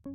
Good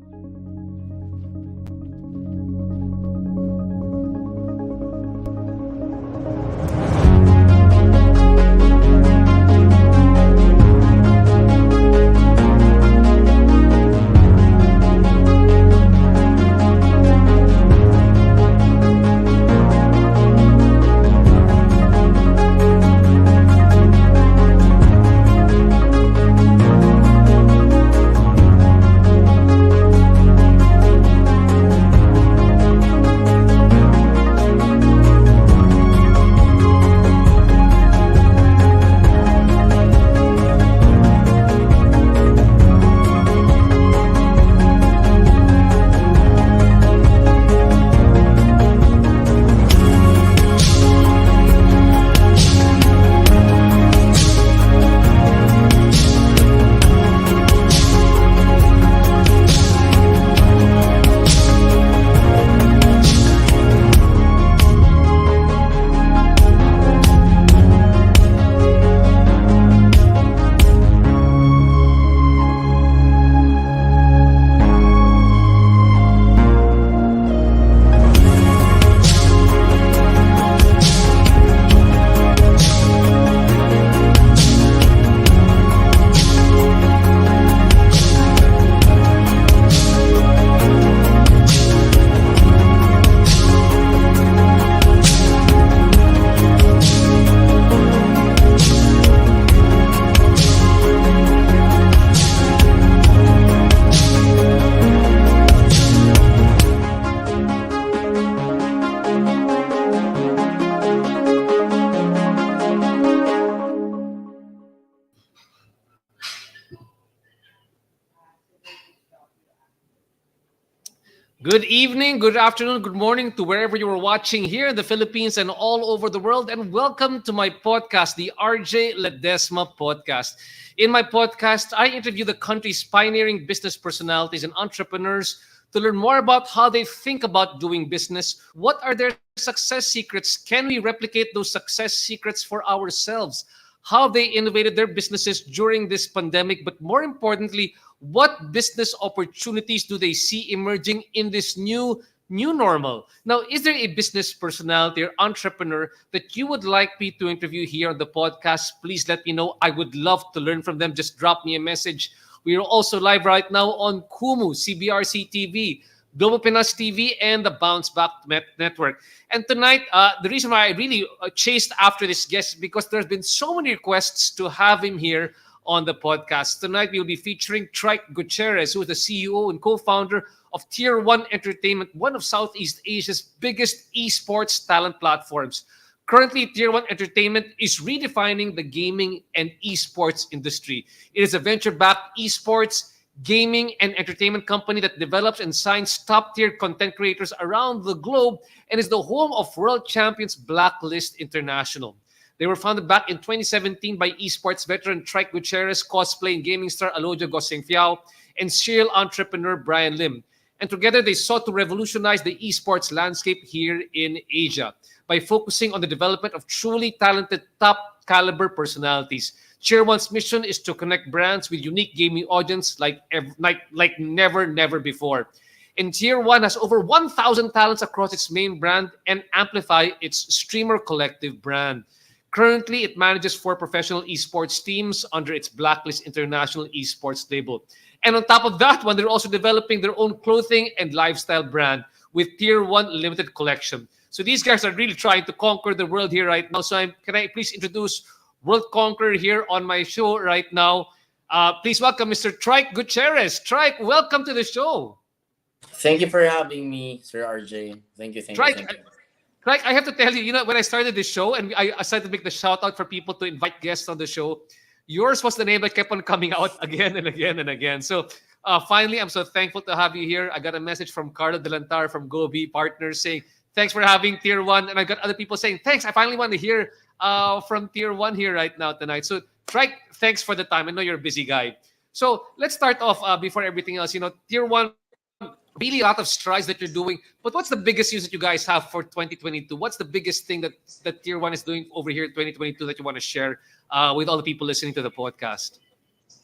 evening, good afternoon, good morning to wherever you are watching here in the Philippines and all over the world. And welcome to my podcast, the RJ Ledesma Podcast. In my podcast, I interview the country's pioneering business personalities and entrepreneurs to learn more about how they think about doing business. What are their success secrets? Can we replicate those success secrets for ourselves? How they innovated their businesses during this pandemic, but more importantly, what business opportunities do they see emerging in this new normal? Now, is there a business personality or entrepreneur that you would like me to interview here on the podcast? Please let me know. I would love to learn from them. Just drop me a message. We are also live right now on Kumu, CBRC TV, Global Pinas TV, and the Bounce Back Network. And tonight, the reason why I really chased after this guest is because there's been so many requests to have him here on the podcast. Tonight, we'll be featuring Tryke Gutierrez, who is the CEO and co-founder of Tier 1 Entertainment, one of Southeast Asia's biggest esports talent platforms. Currently, Tier 1 Entertainment is redefining the gaming and esports industry. It is a venture-backed esports, gaming, and entertainment company that develops and signs top-tier content creators around the globe and is the home of world champions Blacklist International. They were founded back in 2017 by esports veteran Tryke Gutierrez, cosplay and gaming star Alodia Gosengfiao, and serial entrepreneur Brian Lim. And together, they sought to revolutionize the esports landscape here in Asia by focusing on the development of truly talented, top-caliber personalities. Tier 1's mission is to connect brands with unique gaming audience like never before. And Tier 1 has over 1,000 talents across its main brand and amplify its streamer collective brand. Currently, it manages 4 professional esports teams under its Blacklist International Esports label. And on top of that one, they're also developing their own clothing and lifestyle brand with Tier 1 Limited Collection. So these guys are really trying to conquer the world here right now. So can I please introduce World Conqueror here on my show right now? Please welcome Mr. Tryke Gutierrez. Tryke, welcome to the show. Thank you for having me, Sir RJ. Thank you. Tryke, I have to tell you, when I started this show and I decided to make the shout out for people to invite guests on the show, yours was the name that kept on coming out again and again and again. So finally, I'm so thankful to have you here. I got a message from Carlo Delantar from Gobi Partners saying, thanks for having Tier 1. And I got other people saying, thanks, I finally want to hear from Tier 1 here right now tonight. So Tryke, thanks for the time. I know you're a busy guy. So let's start off before everything else. Tier 1, really a lot of strides that you're doing. But what's the biggest news that you guys have for 2022? What's the biggest thing that Tier 1 is doing over here in 2022 that you want to share with all the people listening to the podcast?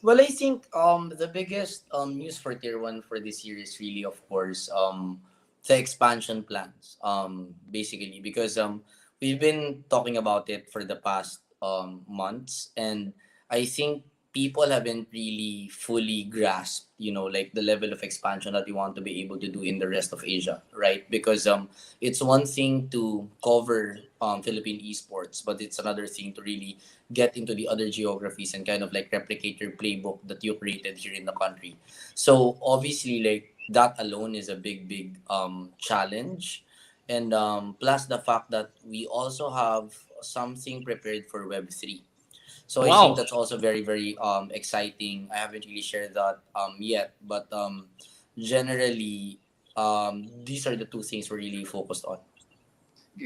Well, I think the biggest news for Tier 1 for this year is really, of course, the expansion plans. Basically, because we've been talking about it for the past months, and I think people haven't really fully grasped, like the level of expansion that we want to be able to do in the rest of Asia, right? Because it's one thing to cover Philippine esports, but it's another thing to really get into the other geographies and kind of like replicate your playbook that you created here in the country. So obviously, like that alone is a big challenge, and plus the fact that we also have something prepared for Web 3. So I think Wow. that's also very exciting. I haven't really shared that yet, but generally these are the two things we're really focused on.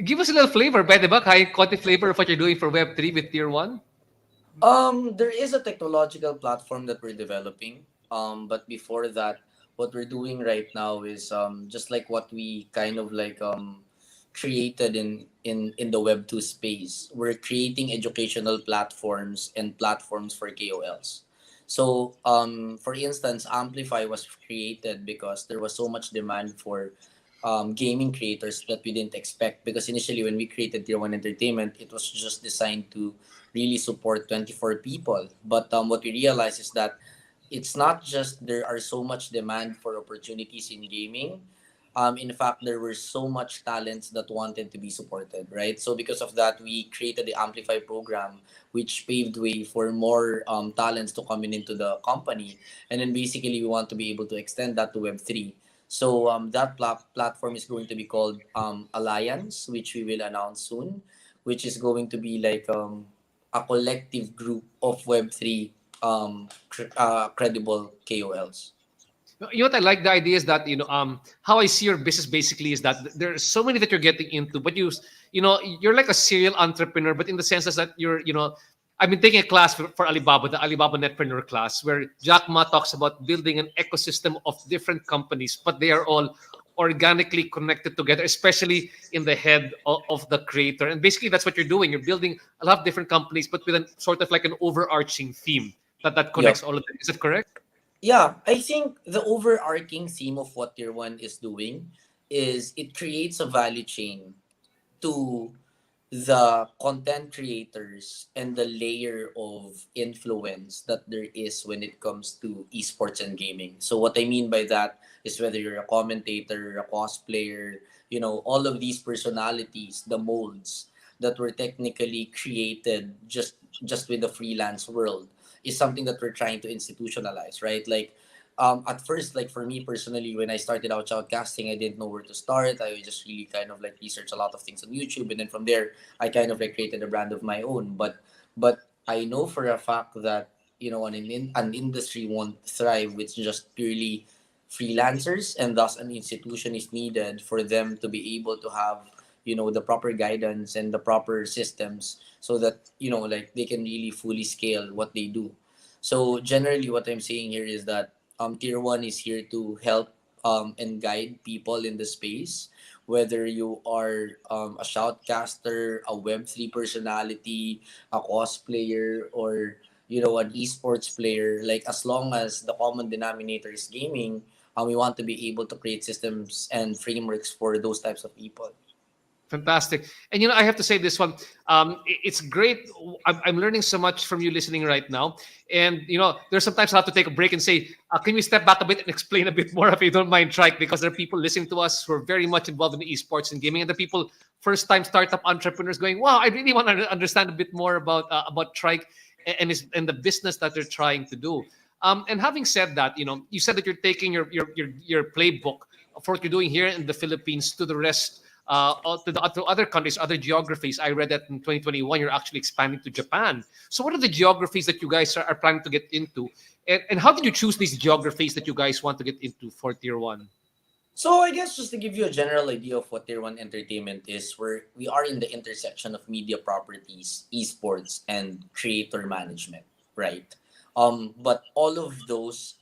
Give us a little flavor, by the book, high quality flavor of what you're doing for Web3 with Tier 1. There is a technological platform that we're developing. But before that, what we're doing right now is just like what we kind of like created in the Web 2 space. We're creating educational platforms and platforms for KOLs. So, for instance, Amplify was created because there was so much demand for gaming creators that we didn't expect. Because initially, when we created Tier 1 Entertainment, it was just designed to really support 24 people. But what we realized is that it's not just there are so much demand for opportunities in gaming. In fact, there were so much talents that wanted to be supported, right? So because of that, we created the Amplify program, which paved way for more talents to come in into the company. And then basically, we want to be able to extend that to Web 3. So that platform is going to be called Alliance, which we will announce soon, which is going to be like a collective group of Web 3 credible KOLs. You know what I like the idea is that how I see your business basically is that there's so many that you're getting into, but you're like a serial entrepreneur, but in the sense that you're. I've been taking a class for Alibaba, the Alibaba Netpreneur class, where Jack Ma talks about building an ecosystem of different companies, but they are all organically connected together, especially in the head of the creator. And basically, that's what you're doing. You're building a lot of different companies, but with a sort of like an overarching theme that connects Yep. all of them. Is that correct? Yeah, I think the overarching theme of what Tier 1 is doing is it creates a value chain to the content creators and the layer of influence that there is when it comes to esports and gaming. So what I mean by that is whether you're a commentator, a cosplayer, all of these personalities, the molds that were technically created just with the freelance world is something that we're trying to institutionalize, right? Like at first, like for me personally, when I started out shoutcasting, I didn't know where to start. I just really kind of like research a lot of things on YouTube, and then from there, I kind of like created a brand of my own. But I know for a fact that an industry won't thrive with just purely freelancers, and thus an institution is needed for them to be able to have the proper guidance and the proper systems so that like they can really fully scale what they do. So generally, what I'm saying here is that Tier 1 is here to help and guide people in the space, whether you are a shoutcaster, a Web 3 personality, a cosplayer, or an esports player. Like as long as the common denominator is gaming, we want to be able to create systems and frameworks for those types of people. Fantastic. And I have to say this one. It's great. I'm learning so much from you listening right now. And there's sometimes I have to take a break and say, can we step back a bit and explain a bit more if you don't mind, Trike? Because there are people listening to us who are very much involved in esports and gaming, and the people first-time startup entrepreneurs going, "Wow, I really want to understand a bit more about Trike and the business that they're trying to do." And having said that, you said that you're taking your playbook for what you're doing here in the Philippines to the rest to other countries, other geographies. I read that in 2021 you're actually expanding to Japan. So what are the geographies that you guys are planning to get into, and how did you choose these geographies that you guys want to get into for Tier 1? So I guess just to give you a general idea of what Tier 1 Entertainment is, we are in the intersection of media properties, esports, and creator management, right? But all of those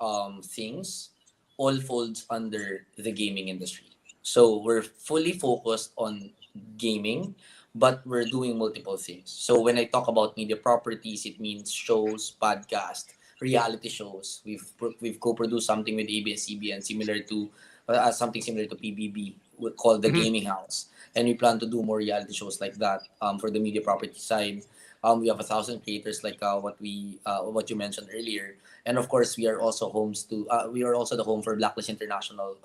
things all folds under the gaming industry. So we're fully focused on gaming, but we're doing multiple things. So when I talk about media properties, it means shows, podcast, reality shows. We've co-produced something with ABS-CBN similar to something similar to PBB, we called the Mhm. Gaming House, and we plan to do more reality shows like that. For the media property side, we have 1,000 creators like what you mentioned earlier, and of course we are also the home for Blacklist International,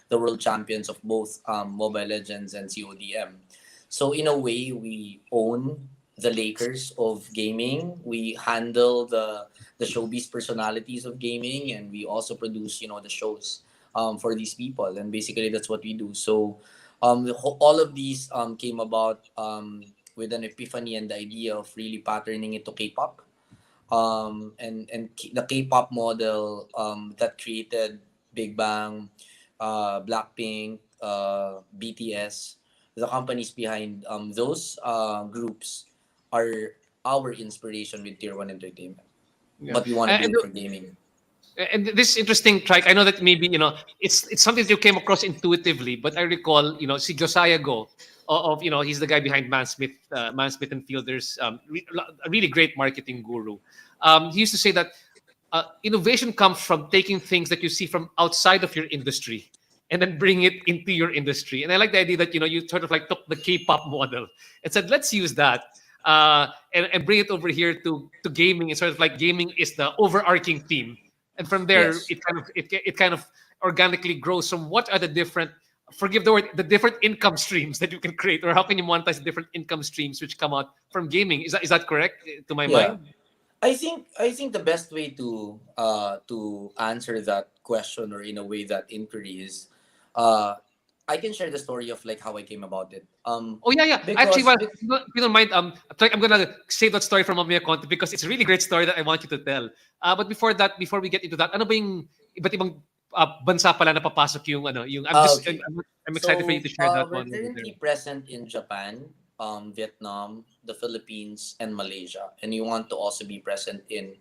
the world champions of both Mobile Legends and CODM. So in a way, we own the Lakers of gaming. We handle the showbiz personalities of gaming, and we also produce the shows for these people. And basically, that's what we do. So all of these came about with an epiphany and the idea of really patterning it to K-pop. The K-pop model that created Big Bang, Blackpink, BTS, the companies behind those groups are our inspiration with Tier One Entertainment. Yeah. But we want to do And, it for gaming. and this is interesting, Trike. I know that maybe it's something that you came across intuitively, but I recall si Josiah Go of he's the guy behind Mansmith and Fielders, a really great marketing guru. He used to say that innovation comes from taking things that you see from outside of your industry and then bring it into your industry. And I like the idea that you sort of like took the K-pop model and said, let's use that and bring it over here to gaming. It's sort of like gaming is the overarching theme, and from there Yes. it kind of organically grows from what are the different, forgive the word, the different income streams that you can create, or how can you monetize the different income streams which come out from gaming. Is that correct to my Yeah. mind? I think the best way to answer that question, or in a way that inquiry, is uh I can share the story of like how I came about it. Oh yeah, yeah. Actually, Because well, if you don't mind, I'm gonna save that story for Mamaya Content because it's a really great story that I want you to tell. But before that, before we get into that, ano ba yung iba't ibang bansa pala na papasok yung yung okay. I'm excited for you So to share that we're one over there. currently present in Japan, Vietnam, the Philippines, and Malaysia, and we want to also be present in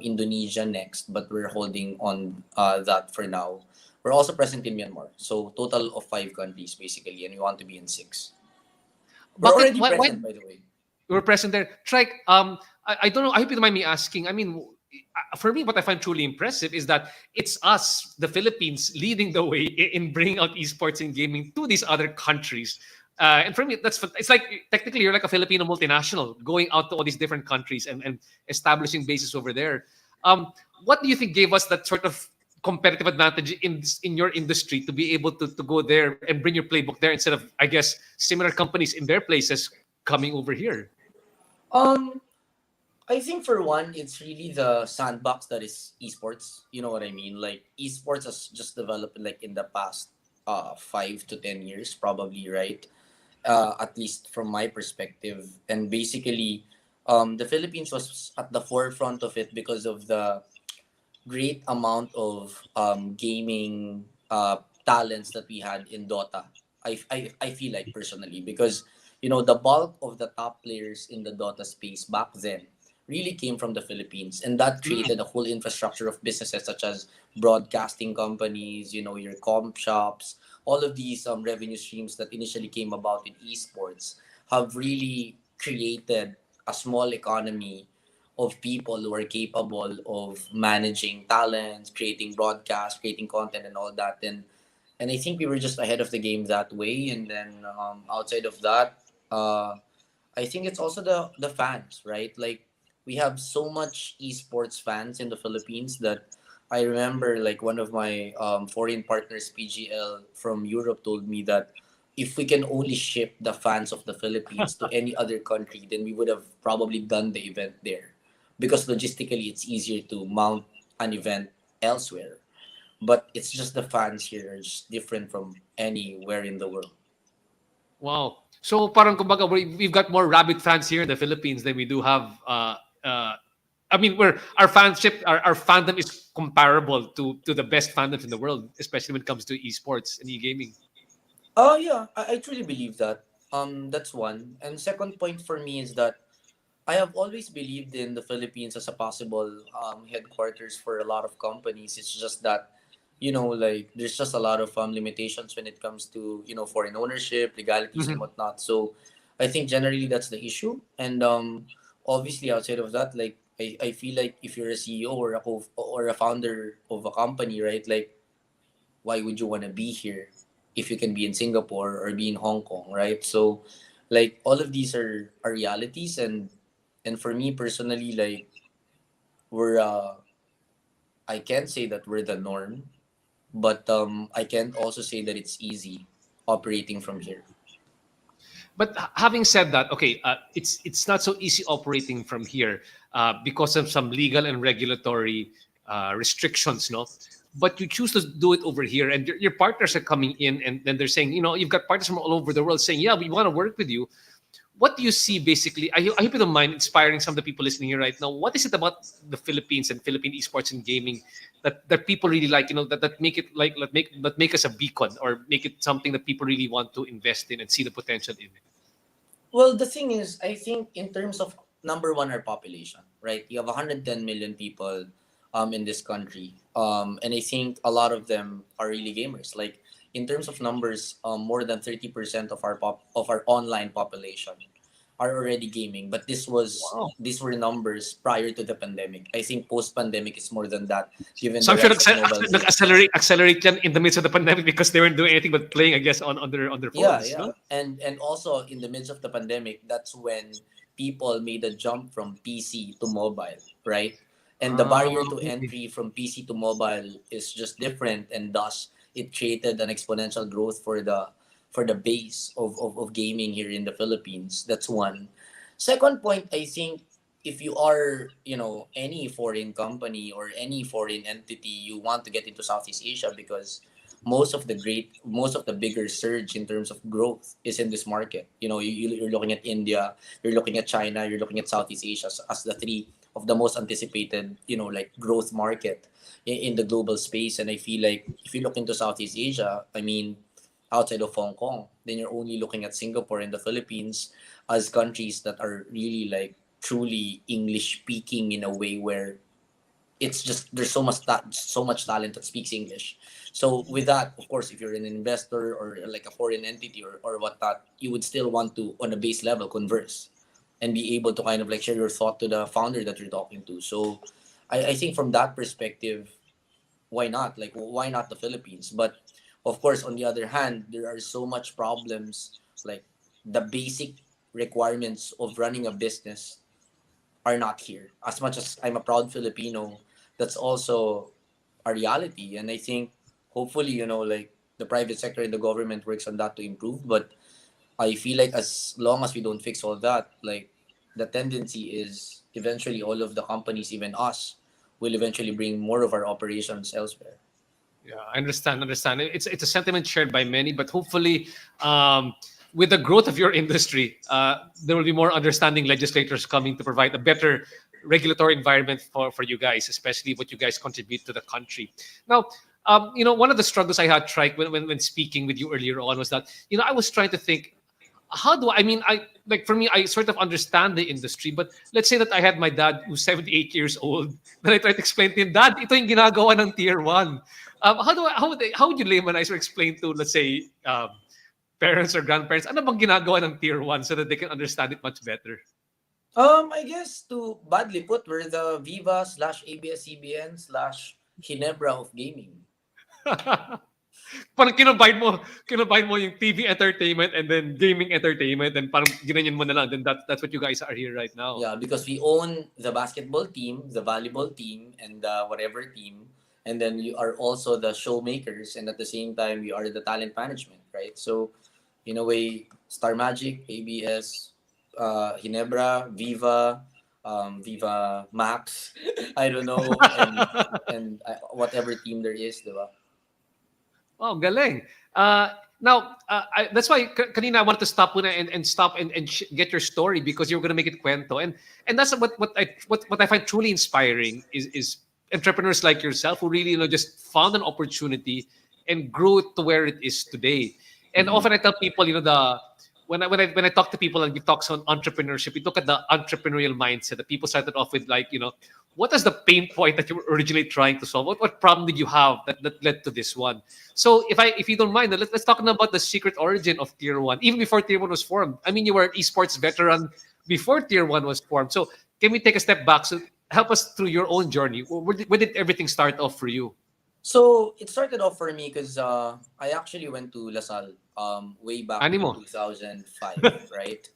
Indonesia next, but we're holding on that for now. We're also present in Myanmar, so total of 5 countries basically, and we want to be in 6. We're Bakit? already Why present, by the way. we were present there? Trike, I don't know. I hope you don't mind me asking. I mean, for me, what I find truly impressive is that it's us, the Philippines, leading the way in bringing out esports and gaming to these other countries. And for me, it's like technically you're like a Filipino multinational going out to all these different countries and establishing bases over there. What do you think gave us that sort of competitive advantage in your industry to be able to go there and bring your playbook there instead of, I guess, similar companies in their places coming over here? Um, I think for one, it's really the sandbox that is esports. You know what I mean? Like esports has just developed like in the past 5 to 10 years, probably, right? At least from my perspective. And basically, the Philippines was at the forefront of it because of the great amount of gaming talents that we had in Dota. I feel like personally, because the bulk of the top players in the Dota space back then really came from the Philippines, and that Mm. created a whole infrastructure of businesses such as broadcasting companies, your comp shops, all of these revenue streams that initially came about in esports have really created a small economy of people who are capable of managing talents, creating broadcasts, creating content, and all that. And I think we were just ahead of the game that way. And then outside of that, I think it's also the fans, right? Like we have so much esports fans in the Philippines that I remember like one of my foreign partners, PGL from Europe, told me that if we can only ship the fans of the Philippines to any other country, then we would have probably done the event there, because logistically it's easier to mount an event elsewhere. But it's just the fans here are just different from anywhere in the world. Wow. So parang kumbaga we've got more rabbit fans here in the Philippines than we do have I mean, our fandom is comparable to the best fandoms in the world, especially when it comes to esports and e-gaming. Oh yeah, I truly believe that. That's one. And second point for me is that I have always believed in the Philippines as a possible headquarters for a lot of companies. It's just that, like there's just a lot of limitations when it comes to foreign ownership, legalities, and Mhm. whatnot. So I think generally that's the issue. And obviously outside of that, like I feel like if you're a CEO or or a founder of a company, right? Like, why would you want to be here if you can be in Singapore or be in Hong Kong, right? So, like, all of these are realities, and for me personally, like, we're I can't say that we're the norm, but I can't also say that it's easy operating from here. But having said that, okay, it's not so easy operating from here because of some legal and regulatory restrictions, no. But you choose to do it over here, and your partners are coming in, and then they're saying, you've got partners from all over the world saying, yeah, we want to work with you. What do you see basically? I hope you don't mind inspiring some of the people listening here right now. What is it about the Philippines and Philippine esports and gaming that people really like? That make it like that make us a beacon or make it something that people really want to invest in and see the potential in it. Well, the thing is, I think in terms of number one, our population, right? You have 110 million people in this country. And I think a lot of them are really gamers. Like in terms of numbers, more than 30% of our online population are already gaming. But Wow. these were numbers prior to the pandemic. I think post pandemic is more than that, given So the I'm sure rise of mobile gaming. accelerate yan in the midst of the pandemic because they weren't doing anything but playing, I guess, on their Yeah, phones, yeah. no? And also in the midst of the pandemic, that's when people made a jump from PC to mobile, right? And the barrier to Okay. entry from PC to mobile is just different, and thus it created an exponential growth for the base of gaming here in the Philippines. That's one. Second point, I think if you are, any foreign company or any foreign entity, you want to get into Southeast Asia because most of the bigger surge in terms of growth is in this market. You're looking at India, you're looking at China, you're looking at Southeast Asia as the three of the most anticipated, like growth market in the global space. And I feel like if you look into Southeast Asia, I mean, outside of Hong Kong, then you're only looking at Singapore and the Philippines as countries that are really like truly English speaking in a way where it's just there's so much talent that speaks English. So with that, of course, if you're an investor or like a foreign entity or whatnot, you would still want to, on a base level, converse and be able to kind of like share your thought to the founder that you're talking to. So I think from that perspective, why not? Like, why not the Philippines? But of course, on the other hand, there are so much problems, like the basic requirements of running a business are not here. As much as I'm a proud Filipino, that's also a reality. And I think hopefully, like the private sector and the government works on that to improve. But I feel like as long as we don't fix all that, like the tendency is eventually all of the companies, even us, will eventually bring more of our operations elsewhere. Yeah, I understand. It's a sentiment shared by many, but hopefully, with the growth of your industry, there will be more understanding legislators coming to provide a better regulatory environment for you guys, especially what you guys contribute to the country. Now, one of the struggles I had, Trike, when speaking with you earlier on was that I was trying to think how do I mean I like for me I sort of understand the industry, but let's say that I had my dad who's 78 years old. Then I tried to explain to him, Dad, ito yung ginagawa ng tier 1. How would you laymanize or explain to, let's say, parents or grandparents ano bang ginagawa ng tier 1 so that they can understand it much better? I guess to badly put, we're the Viva slash ABS-CBN slash Ginebra of gaming. Parang kinombine mo yung TV entertainment and then gaming entertainment and parang ginanyan mo na lang. Then that's what you guys are here right now. Yeah, because we own the basketball team, the volleyball team, and the whatever team, and then we are also the showmakers, and at the same time, we are the talent management, right? So, in a way, Star Magic, ABS, Ginebra, Viva, Viva Max, I don't know, and whatever team there is, diba? Oh, galing. Now, that's why kanina I wanted to stop muna and stop and get your story because you're going to make it kwento. And that's what I find truly inspiring is entrepreneurs like yourself who really just found an opportunity and grew it to where it is today. And Mhm. often I tell people, the when I talk to people and we talk on entrepreneurship, we look at the entrepreneurial mindset that people started off with, like, what is the pain point that you were originally trying to solve? What problem did you have that led to this one? So if you don't mind, let's talk about the secret origin of Tier 1, even before Tier 1 was formed. I mean, you were an esports veteran before Tier 1 was formed. So can we take a step back? So help us through your own journey. Where did everything start off for you? So it started off for me because I actually went to LaSalle way back in Animo. 2005, right?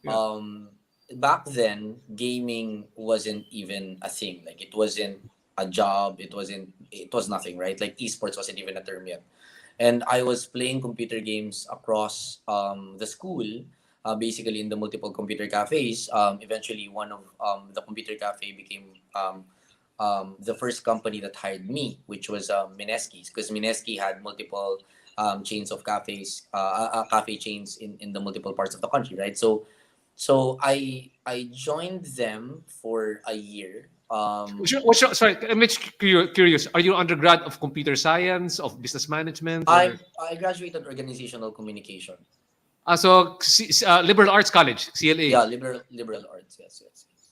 Yeah. Um, Back then, gaming wasn't even a thing. Like it wasn't a job. It was nothing, right? Like esports wasn't even a term yet. And I was playing computer games across the school, basically in the multiple computer cafes. Eventually, one of the computer cafe became the first company that hired me, which was Mineski's, because Mineski had multiple chains of cafes, cafe chains in the multiple parts of the country, right? So I joined them for a year. Sorry, I'm just curious. Are you undergrad of computer science, of business management, or I graduated organizational communication. liberal arts college, CLA? Yeah, liberal arts. Yes, yes, yes.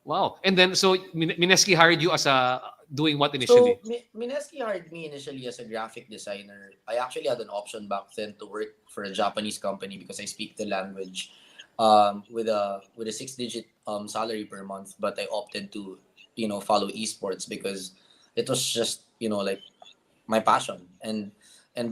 Wow. And then so Mineski hired you as a doing what So initially? Mineski hired me initially as a graphic designer. I actually had an option back then to work for a Japanese company because I speak the language, with a 6-digit salary per month. But I opted to follow esports because it was just like my passion. And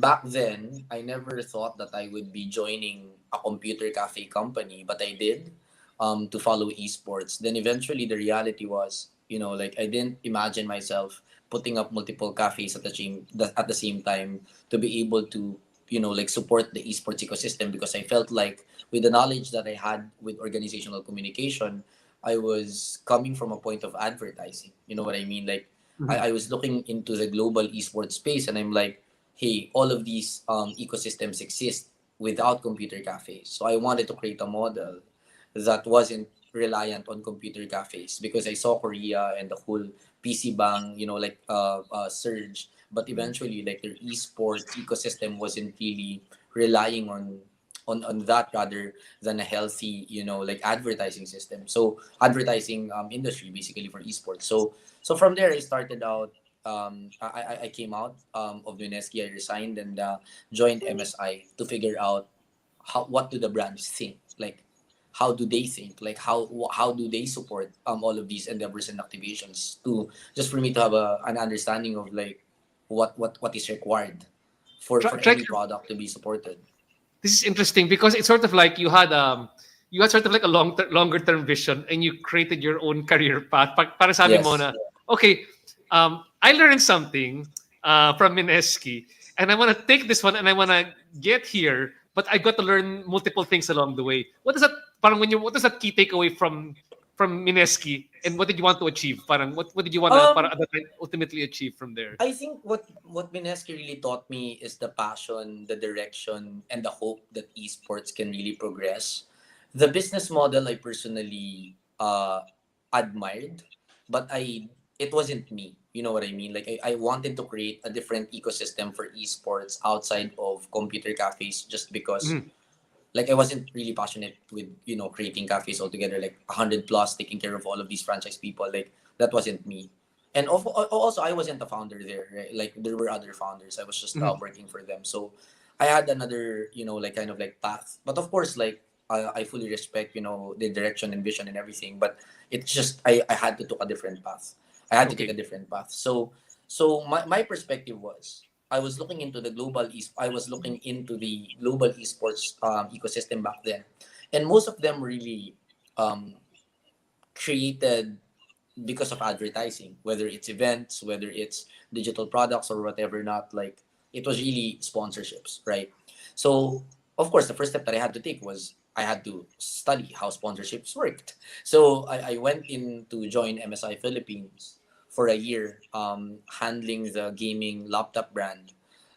back then I never thought that I would be joining a computer cafe company, but I did, to follow esports. Then eventually the reality was, like I didn't imagine myself putting up multiple cafes at the same time to be able to like support the esports ecosystem, because I felt like with the knowledge that I had with organizational communication, I was coming from a point of advertising. You know what I mean? Like Mhm. I was looking into the global esports space, and I'm like, hey, all of these ecosystems exist without computer cafes. So I wanted to create a model that wasn't reliant on computer cafes, because I saw Korea and the whole PC bang, like surge. But eventually, like their esports ecosystem wasn't really relying on that, rather than a healthy, like advertising system. So advertising industry basically for esports. So from there, I started out. I came out of Nuneski. I resigned and joined MSI to figure out what do the brands think, like how do they think, like how do they support all of these endeavors and activations, to just for me to have an understanding of like what is required for Try, any product to be supported. this is interesting because it's sort of like you had sort of like a longer term vision and you created your own career path. Para sabi mo Yes. na, okay, I learned something from Mineski and I want to take this one and I want to get here, but I got to learn multiple things along the way. What is that key takeaway from Mineski and what did you want to achieve? What did you want to um ultimately achieve from there? I think what Mineski really taught me is the passion, the direction, and the hope that esports can really progress. The business model I personally admired, but it wasn't me. You know what I mean? Like I wanted to create a different ecosystem for esports outside of computer cafes, just because Mhm. like I wasn't really passionate with creating cafes altogether, like 100 plus, taking care of all of these franchise people. Like that wasn't me. And also I wasn't a founder there, right? Like there were other founders. I was just Mhm. working for them. So I had another like kind of like path. But of course, like I fully respect the direction and vision and everything. But it's just I had to take a different path. I had to take a Okay. different path. So my perspective was, I was looking into the global esports ecosystem back then, and most of them really um, created because of advertising, whether it's events, whether it's digital products or whatever. Not like it was really sponsorships, right? So of course, the first step that I had to take was I had to study how sponsorships worked. So I went in to join MSI Philippines for a year, handling the gaming laptop brand.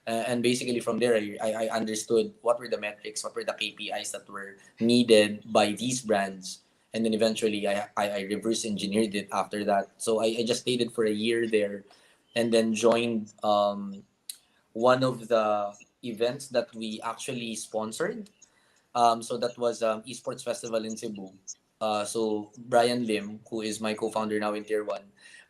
And basically from there, I understood what were the metrics, what were the KPIs that were needed by these brands. And then eventually I reverse engineered it after that. So I just stayed for a year there, and then joined one of the events that we actually sponsored. So that was Esports Festival in Cebu. So Brian Lim, who is my co-founder now in Tier 1,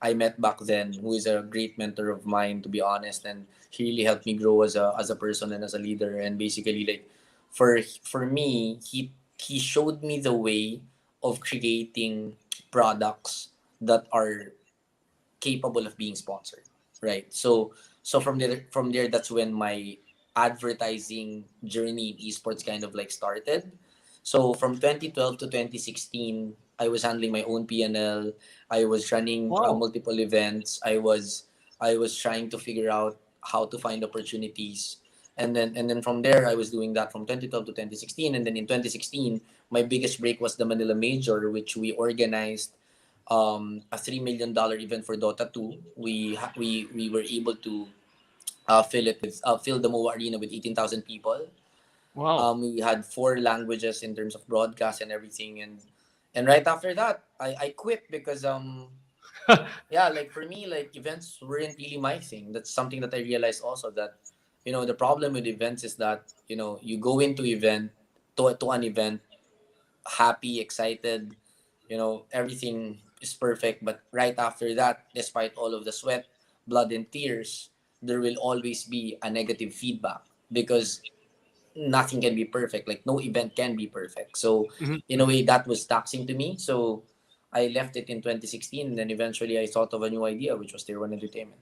I met back then, who is a great mentor of mine, to be honest, and he really helped me grow as a person and as a leader. And basically, like for me, he showed me the way of creating products that are capable of being sponsored, right? So from there, that's when my advertising journey in esports kind of like started. So from 2012 to 2016, I was handling my own PNL. I was running Wow. multiple events. I was trying to figure out how to find opportunities. And then from there, I was doing that from 2012 to 2016. And then in 2016, my biggest break was the Manila Major, which we organized a $3 million event for Dota 2. We were able to fill the MOA arena with 18,000 people. Wow. We had four languages in terms of broadcast and everything, and right after that, I quit because yeah, like for me, like events weren't really my thing. That's something that I realized also, that the problem with events is that you go into event to an event happy, excited, everything is perfect. But right after that, despite all of the sweat, blood, and tears, there will always be a negative feedback, because nothing can be perfect. Like, no event can be perfect. So, Mhm. in a way, that was taxing to me. So, I left it in 2016, and then eventually I thought of a new idea, which was Tier 1 Entertainment.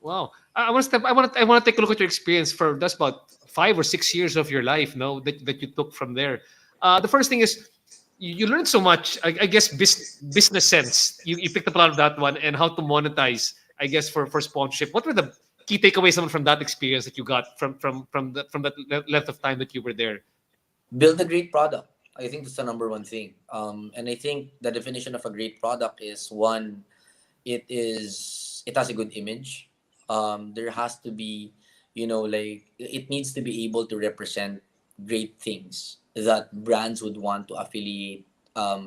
Wow. I want to step. I want to take a look at your experience for that's about 5 or 6 years of your life. No, that you took from there. The first thing is you learned so much. I guess business sense. You picked up a lot of that one and how to monetize. I guess for sponsorship. What were the key takeaways from that experience that you got from that length of time that you were there? Build a great product. I think that's the number one thing. And I think the definition of a great product is, one, it has a good image. There has to be, like, it needs to be able to represent great things that brands would want to affiliate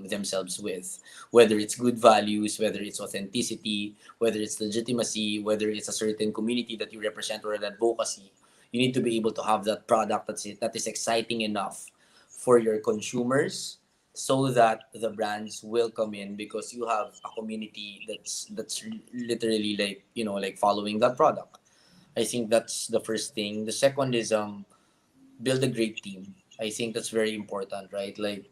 themselves with, whether it's good values, whether it's authenticity, whether it's legitimacy, whether it's a certain community that you represent, or an advocacy. You need to be able to have that product that is exciting enough for your consumers, so that the brands will come in, because you have a community that's literally, like, like, following that product. I think that's the first thing. The second is build a great team. I think that's very important, right? Like,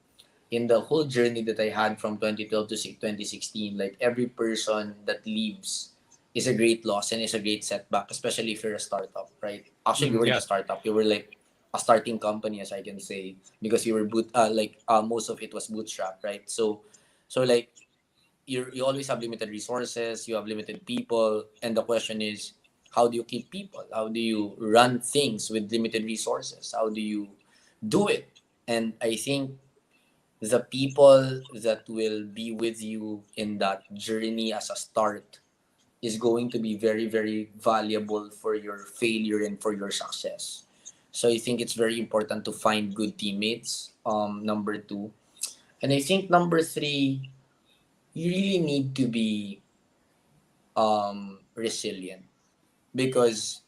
in the whole journey that I had from 2012 to 2016, like, every person that leaves is a great loss and is a great setback, especially if you're a startup, right? Actually, we Mhm, weren't yeah. a startup. We were like a starting company, as I can say, because we were most of it was bootstrap, right? So like, you always have limited resources, you have limited people, and the question is, how do you keep people? How do you run things with limited resources? How do you do it? And I think the people that will be with you in that journey as a start is going to be very, very valuable for your failure and for your success. So I think it's very important to find good teammates. Number two. And I think number three, you really need to be resilient, because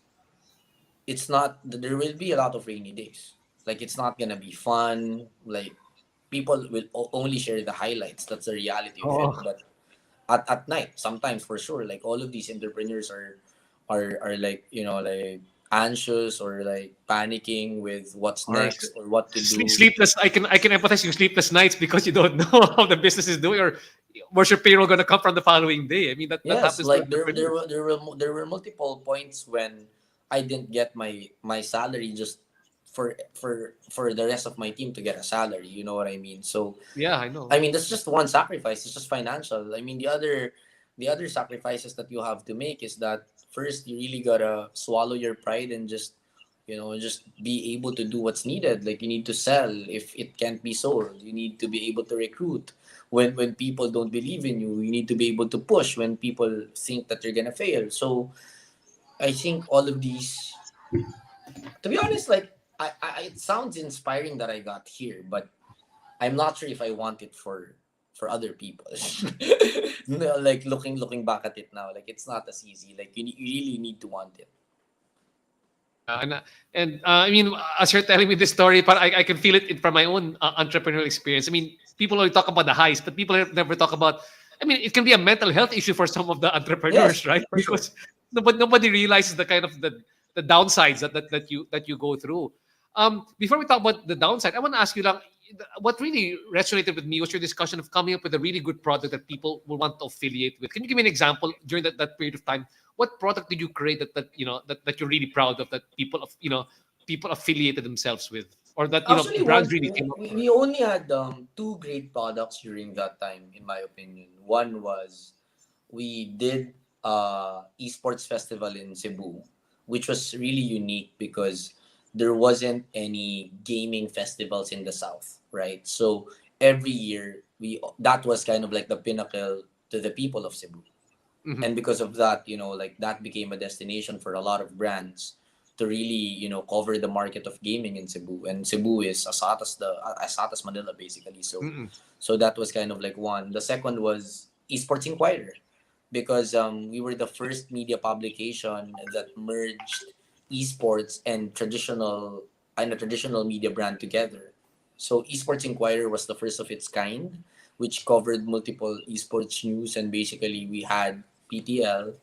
it's not, there will be a lot of rainy days. Like, it's not gonna be fun. Like, people will only share the highlights. That's the reality of it. Oh, But at night, sometimes, for sure, like, all of these entrepreneurs are like, like, anxious, or like panicking with what's or next or what to do. sleepless. I can empathize your sleepless nights because you don't know how the business is doing or where's your payroll gonna come from the following day. I mean that Yes, happens to like, entrepreneurs. there were multiple points when I didn't get my salary, just for the rest of my team to get a salary. You know what I mean? So, Yeah, I know. I mean, that's just one sacrifice. It's just financial. I mean, the other sacrifices that you have to make is that, first, you really gotta swallow your pride and just be able to do what's needed. Like, you need to sell if it can't be sold. You need to be able to recruit when people don't believe in you. You need to be able to push when people think that you're gonna fail. So I think all of these, to be honest, like, it sounds inspiring that I got here, but I'm not sure if I want it for other people. No, like, looking back at it now, like, it's not as easy. Like, you really need to want it. Yeah, and I mean, as you're telling me this story, but I can feel it from my own entrepreneurial experience. I mean, people only talk about the highs, but people never talk about. I mean, it can be a mental health issue for some of the Yes, entrepreneurs, right? for sure. Because nobody realizes the kind of the downsides that you go through. Before we talk about the downside, I want to ask you, lang, what really resonated with me was your discussion of coming up with a really good product that people will want to affiliate with. Can you give me an example during that period of time? What product did you create that you're really proud of, that people affiliated themselves with, or that Actually, brands really came up for? we only had two great products during that time, in my opinion. One was we did esports festival in Cebu, which was really unique because there wasn't any gaming festivals in the south, right? So every year we that was kind of like the pinnacle to the people of Cebu. Mhm. And because of that, like that became a destination for a lot of brands to really cover the market of gaming in Cebu. And Cebu is as hot as Manila, basically. So Mm-mm. that was kind of like one. The second was Esports Inquirer, because we were the first media publication that merged esports and a traditional media brand together. So Esports Inquirer was the first of its kind, which covered multiple esports news, and basically we had PTL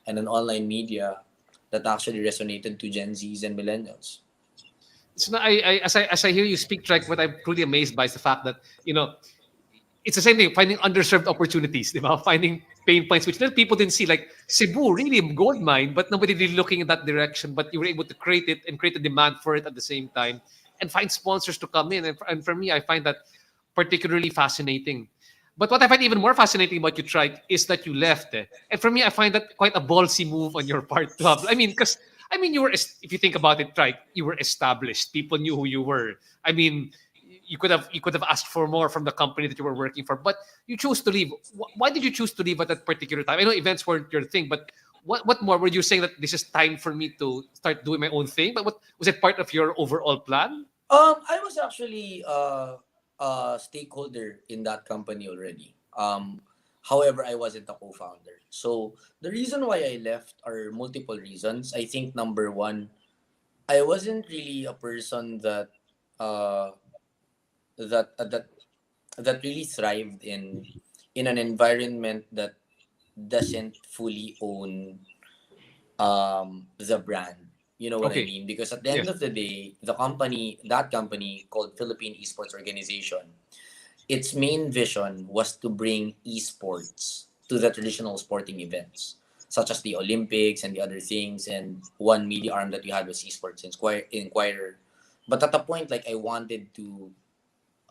and an online media that actually resonated to Gen Zs and millennials. So now as I hear you speak, Trek, what I'm truly amazed by is the fact that it's the same thing, finding underserved opportunities, di ba? Finding pain points which people didn't see, like Cebu, really a gold mine, but nobody really looking in that direction. But you were able to create it and create a demand for it at the same time, and find sponsors to come in. And for me, I find that particularly fascinating. But what I find even more fascinating about you, Trike, is that you left. And for me, I find that quite a ballsy move on your part to have. I mean, if you think about it, Trike, you were established. People knew who you were. I mean, you could have asked for more from the company that you were working for, but you chose to leave. Why did you choose to leave at that particular time? I know events weren't your thing, but what more were you saying that this is time for me to start doing my own thing? But what was it, part of your overall plan? I was actually a stakeholder in that company already. However, I wasn't a co-founder. So the reason why I left are multiple reasons. I think number one, I wasn't really a person uh, that that really thrived in an environment that doesn't fully own the brand. You know what I Okay. mean? Because at the end Yes. of the day, that company called Philippine Esports Organization, its main vision was to bring esports to the traditional sporting events, such as the Olympics and the other things. And one media arm that we had was Esports Inquirer. But at a point, like, I wanted to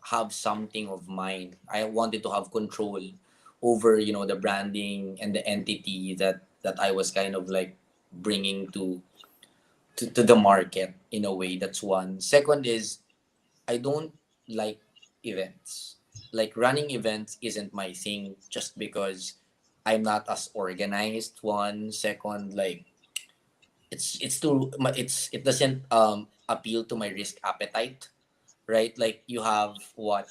have something of mine. I wanted to have control over, the branding and the entity that I was kind of like bringing to the market in a way. That's one. Second is, I don't like events. Like, running events isn't my thing, just because I'm not as organized. One. Second, like, it doesn't appeal to my risk appetite, right? Like, you have what,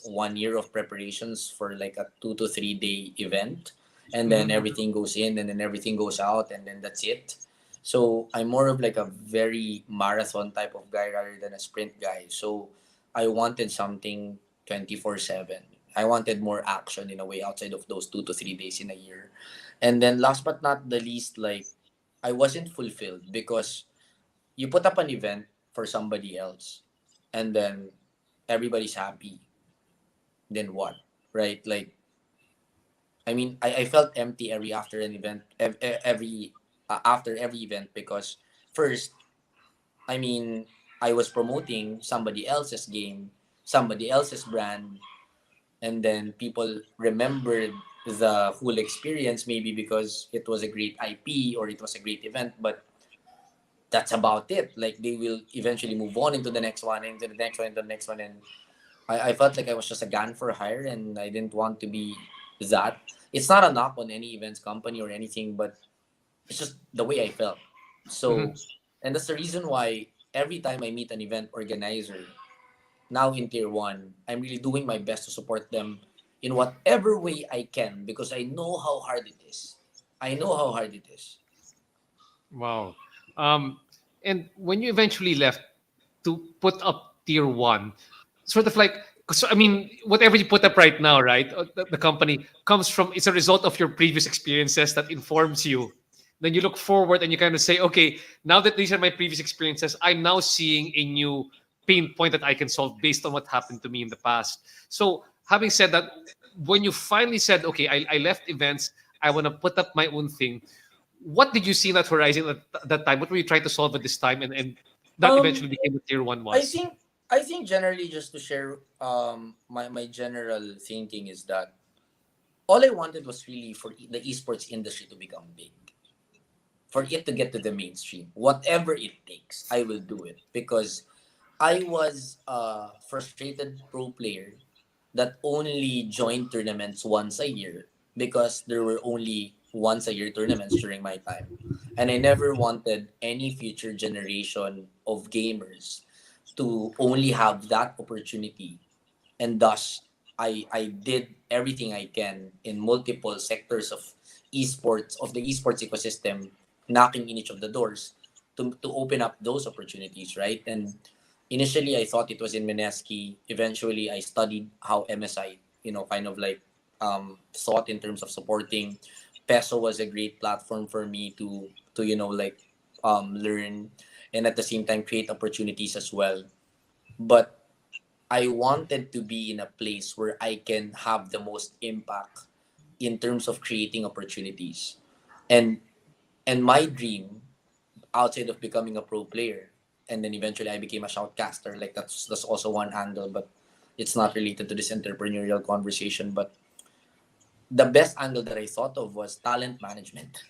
1 year of preparations for like a 2 to 3 day event, and then Mhm. everything goes in, and then everything goes out, and then that's it. So I'm more of like a very marathon type of guy rather than a sprint guy. So I wanted something 24/7. I wanted more action in a way outside of those 2 to 3 days in a year. And then last but not the least, like, I wasn't fulfilled because you put up an event for somebody else, and then everybody's happy. Then what? Right? Like, I mean, I felt empty every after an event, every after every event, because first, I mean, I was promoting somebody else's game, somebody else's brand, and then people remembered the whole experience, maybe because it was a great IP or it was a great event, but that's about it. Like, they will eventually move on into the next one, into the next one, into the next one, and I felt like I was just a gun for hire, and I didn't want to be that. It's not a knock on any events company or anything, but it's just the way I felt. Mhm. So, and that's the reason why every time I meet an event organizer now in tier one, I'm really doing my best to support them in whatever way I can, because I know how hard it is. I know how hard it is. Wow. Um, and when you eventually left to put up tier one, sort of like, so I mean, whatever you put up right now, right? The company comes from, it's a result of your previous experiences that informs you. Then you look forward and you kind of say, okay, now that these are my previous experiences, I'm now seeing a new pain point that I can solve based on what happened to me in the past. So having said that, when you finally said, okay, I left events, I want to put up my own thing. What did you see in that horizon at that time? What were you trying to solve at this time, and that Um, eventually became what tier one I was? think I think generally, just to share my general thinking is that all I wanted was really for the esports industry to become big, for it to get to the mainstream. Whatever it takes, I will do it because I was a frustrated pro player that only joined tournaments once a year because there were only once a year tournaments during my time. And I never wanted any future generation of gamers to only have that opportunity. And thus, I did everything I can in multiple sectors of the esports ecosystem, knocking in each of the doors to open up those opportunities, right? And initially I thought it was in Mineski. Eventually I studied how MSI, kind of like thought in terms of supporting. Peso was a great platform for me to like learn and at the same time create opportunities as well. But I wanted to be in a place where I can have the most impact in terms of creating opportunities. And and my dream outside of becoming a pro player, and then eventually I became a shoutcaster. Like that's also one angle, but it's not related to this entrepreneurial conversation. But the best angle that I thought of was talent management.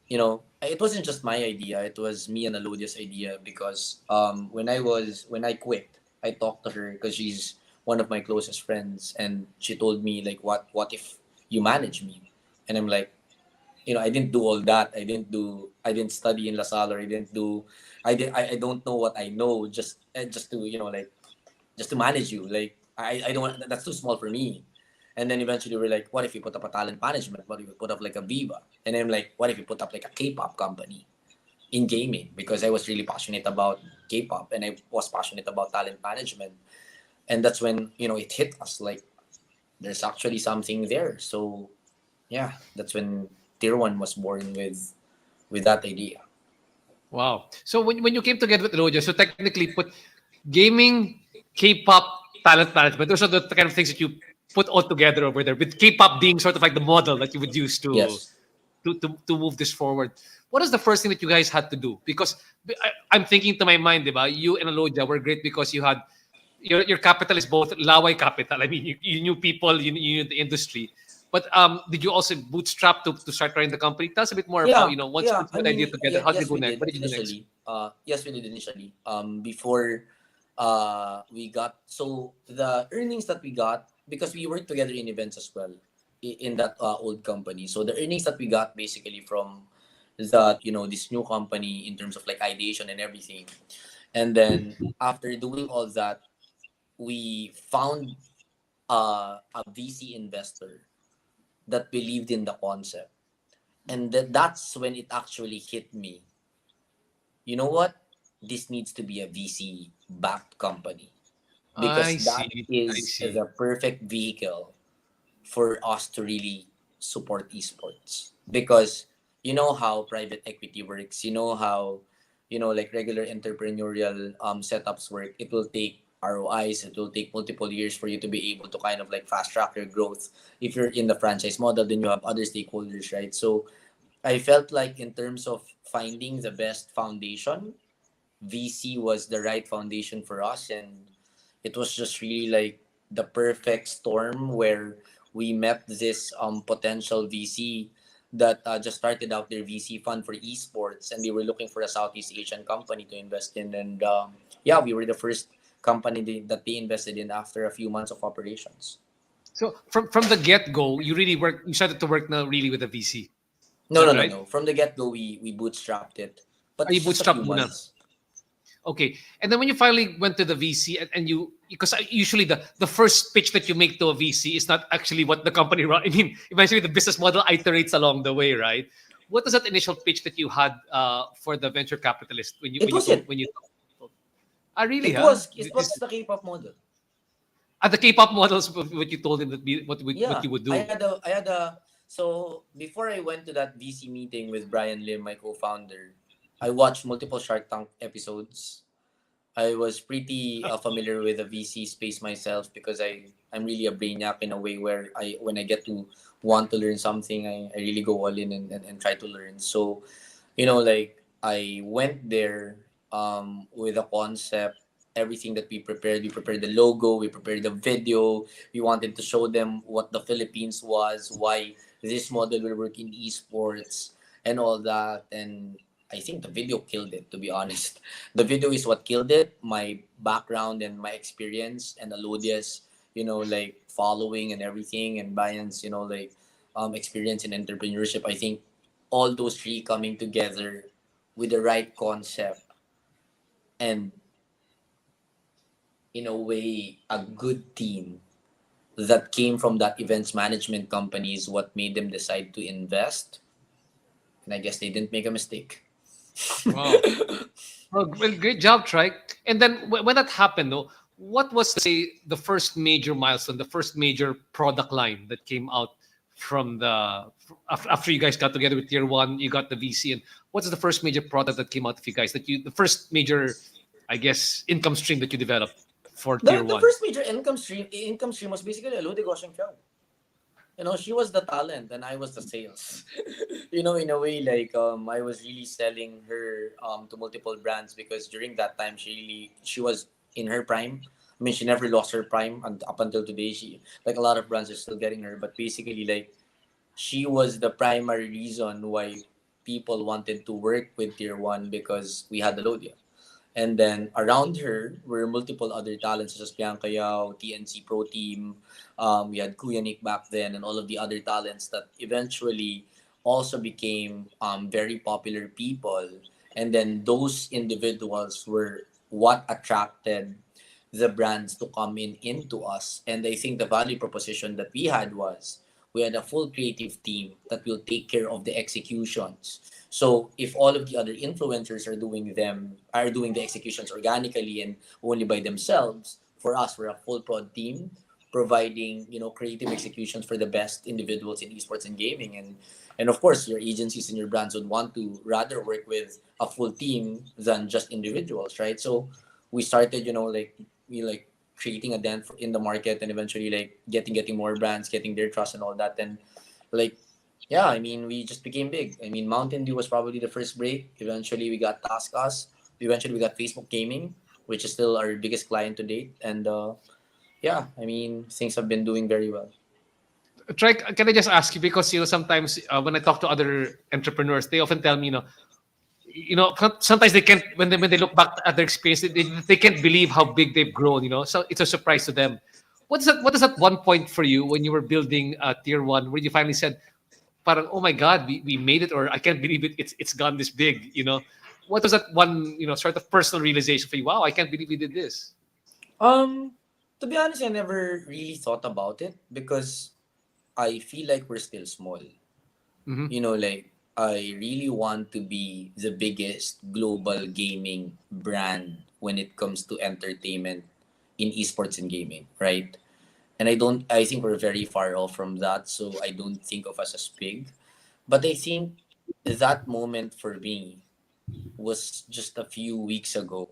It wasn't just my idea; it was me and Elodia's idea because when I quit, I talked to her because she's one of my closest friends, and she told me like, what if you manage me? And I'm like, I didn't do all that. I didn't study in La Salle, or I don't know what I know just to, like, just to manage you. Like, I don't want, that's too small for me. And then eventually we're like, what if you put up a talent management? What if you put up like a Viva? And then I'm like, what if you put up like a K-pop company in gaming? Because I was really passionate about K-pop and I was passionate about talent management. And that's when, it hit us like there's actually something there. So yeah, that's when Tier One was born with that idea. Wow. So when you came together with Roger, so technically put gaming, K-pop, talent management. Those are the kind of things that you put all together over there. With K-pop being sort of like the model that you would use to Yes. move this forward. What is the first thing that you guys had to do? Because I'm thinking to my mind, diba? You and Alodia were great because you had your capital is both Laway capital. I mean, you knew people, you knew the industry. But did you also bootstrap to start running the company? Tell us a bit more of how, Yeah, once yeah. you I put the idea mean, together, how did you yes, go we next? did What did you do next? initially. Yes, we did initially. Before, we got, so the earnings that we got, because we worked together in events as well, in that old company. So the earnings that we got basically from that, this new company in terms of like ideation and everything. And then after doing all that, we found a VC investor that believed in the concept. And that's when it actually hit me. You know what? This needs to be a VC backed company because I that see. I is see. the perfect vehicle for us to really support esports. Because you know how private equity works, you know how, like regular entrepreneurial setups work. It will take ROIs, it will take multiple years for you to be able to kind of like fast track your growth. If you're in the franchise model, then you have other stakeholders, right? So I felt like in terms of finding the best foundation, VC was the right foundation for us, and it was just really like the perfect storm where we met this potential VC that just started out their VC fund for esports, and they were looking for a Southeast Asian company to invest in, and yeah, we were the first company that they invested in after a few months of operations. So from the get go, you started to work now really with a VC. Is No, that no, no, right? no. From the get go, we bootstrapped it, but Are you it's just a few bootstrap muna? months. Okay. And then when you finally went to the VC and you, because usually the first pitch that you make to a VC is not actually what the company run. I mean, eventually the business model iterates along the way, right? What was that initial pitch that you had for the venture capitalist It was it. when you told? Ah, really, It huh? was it was the K-pop model. The K-pop models, what you told him that what Yeah, you would do. I had a so before I went to that VC meeting with Brian Lim, my co-founder, I watched multiple Shark Tank episodes. I was pretty familiar with the VC space myself because I'm really a brainiac in a way where I when I get to want to learn something, I really go all in and try to learn. So, like I went there with a concept, everything that we prepared the logo, we prepared the video, we wanted to show them what the Philippines was, why this model will work in esports and all that. And I think the video killed it, to be honest. The video is what killed it. My background and my experience and Alodia's, like following and everything, and Brian's, like experience in entrepreneurship. I think all those three coming together with the right concept and in a way a good team that came from that events management company is what made them decide to invest. And I guess they didn't make a mistake. Wow. Well, great job, Trike. And then when that happened, though, what was, say, the first major milestone, the first major product line that came out from after you guys got together with Tier One, you got the VC, and what's the first major product that came out of you guys the first major, I guess, income stream that you developed for Tier The One? first major income stream was basically Elodie Goshengfiao. She was the talent and I was the sales. In a way, like I was really selling her to multiple brands because during that time she was in her prime. I mean, she never lost her prime, and up until today, she like a lot of brands are still getting her. But basically, like she was the primary reason why people wanted to work with Tier One because we had the Lodia. And then around her were multiple other talents such as Bianca Yao, TNC Pro Team. We had Kuya Nick back then, and all of the other talents that eventually also became very popular people. And then those individuals were what attracted the brands to come into us. And I think the value proposition that we had was we had a full creative team that will take care of the executions. So if all of the other influencers are doing the executions organically and only by themselves, for us we're a full prod team providing creative executions for the best individuals in esports and gaming. And of course your agencies and your brands would want to rather work with a full team than just individuals, right? So we started like we like creating a dent in the market and eventually like getting more brands, getting their trust and all that. And like yeah, I mean, we just became big. I mean, Mountain Dew was probably the first break. Eventually, we got Taskas. Eventually, we got Facebook Gaming, which is still our biggest client to date. And yeah, I mean, things have been doing very well. Trey, can I just ask you because sometimes when I talk to other entrepreneurs, they often tell me, sometimes they can't when they look back at their experience, they can't believe how big they've grown. So it's a surprise to them. What is that one point for you when you were building Tier One, where you finally said, "Parang oh my God, we made it," or "I can't believe it's gone this big." What was that one sort of personal realization for you? Wow, I can't believe we did this. Um, to be honest, I never really thought about it because I feel like we're still small. Hmm. Like I really want to be the biggest global gaming brand when it comes to entertainment in esports and gaming, right? And I think we're very far off from that, so I don't think of us as big. But I think that moment for me was just a few weeks ago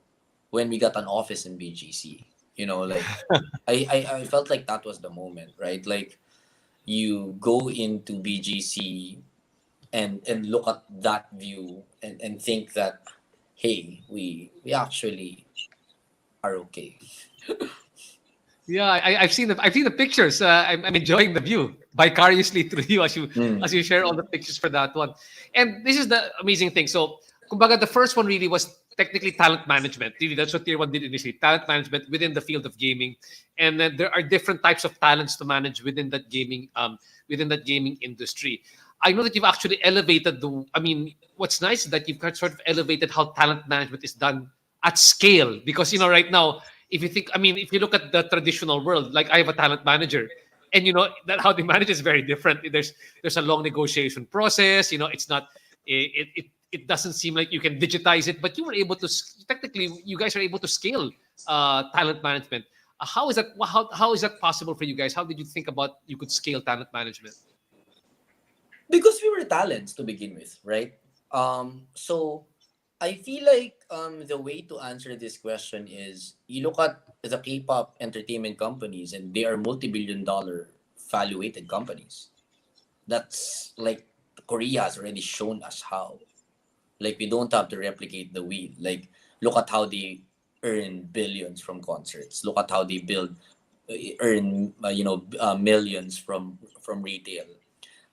when we got an office in BGC. Like I felt like that was the moment, right? Like you go into BGC and look at that view and think that hey, we actually are okay. Yeah, I've seen the pictures. I'm enjoying the view vicariously through you Mm. as you share all the pictures for that one. And this is the amazing thing. So, kumbaga, the first one really was technically talent management. Really, that's what Tier One did initially. Talent management within the field of gaming, and then there are different types of talents to manage within that gaming industry. I know that you've actually elevated the. I mean, what's nice is that you've sort of elevated how talent management is done at scale because right now if you think, I mean, if you look at the traditional world, like I have a talent manager, and that how they manage is very different. There's a long negotiation process. It's not it doesn't seem like you can digitize it, but you were able to technically you guys are able to scale talent management. How is that possible for you guys? How did you think about you could scale talent management? Because we were talents to begin with, right? So I feel like the way to answer this question is you look at the K-pop entertainment companies and they are multi-billion dollar valuated companies. That's like Korea has already shown us how. Like we don't have to replicate the wheel. Like look at how they earn billions from concerts. Look at how they earn millions from retail.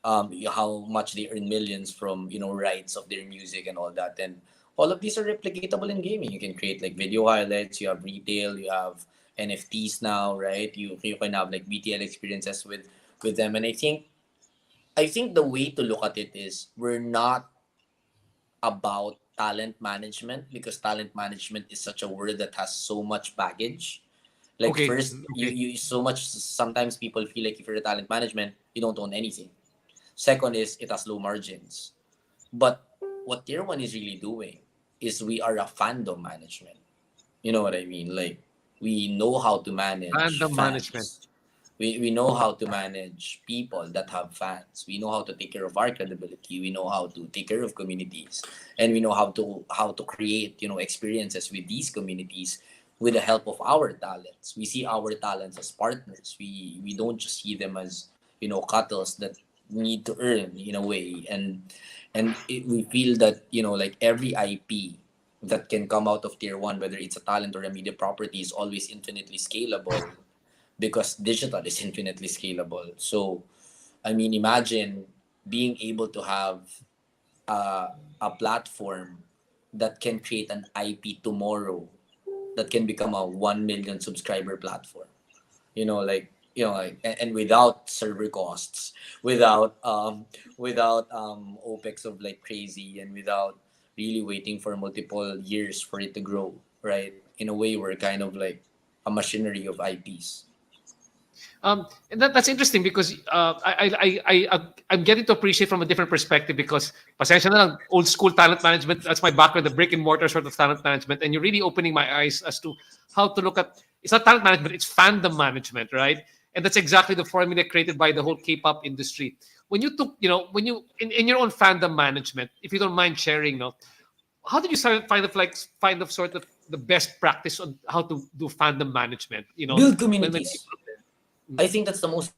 How much they earn millions from rights of their music and all that, and all of these are replicatable in gaming. You can create like video highlights, you have retail, you have NFTs now, right? You can have like BTL experiences with them. And I think the way to look at it is we're not about talent management, because talent management is such a word that has so much baggage. Like Okay, first okay. you so much, sometimes people feel like if you're a talent management you don't own anything. Second is it has low margins. But what Tier 1 is really doing is we are a fandom management. You know what I mean? Like, we know how to manage Fandom management. fans. We know how to manage people that have fans. We know how to take care of our credibility. We know how to take care of communities. And we know how to create, experiences with these communities with the help of our talents. We see our talents as partners. We don't just see them as, cattles that need to earn in a way. We feel that, like every IP that can come out of Tier 1, whether it's a talent or a media property, is always infinitely scalable because digital is infinitely scalable. So, I mean, imagine being able to have a platform that can create an IP tomorrow that can become a 1 million subscriber platform. And without server costs, without opex of like crazy, and without really waiting for multiple years for it to grow, right? In a way, we're kind of like a machinery of IPs. And that's interesting because I'm getting to appreciate from a different perspective because pasensya na lang, old school talent management, that's my background, the brick and mortar sort of talent management. And you're really opening my eyes as to how to look at, it's not talent management, it's fandom management, right? And that's exactly the formula created by the whole K-pop industry. When you took, when you, in your own fandom management, if you don't mind sharing, no, how did you find of sort of the best practice on how to do fandom management? Build When communities. people, I think that's the most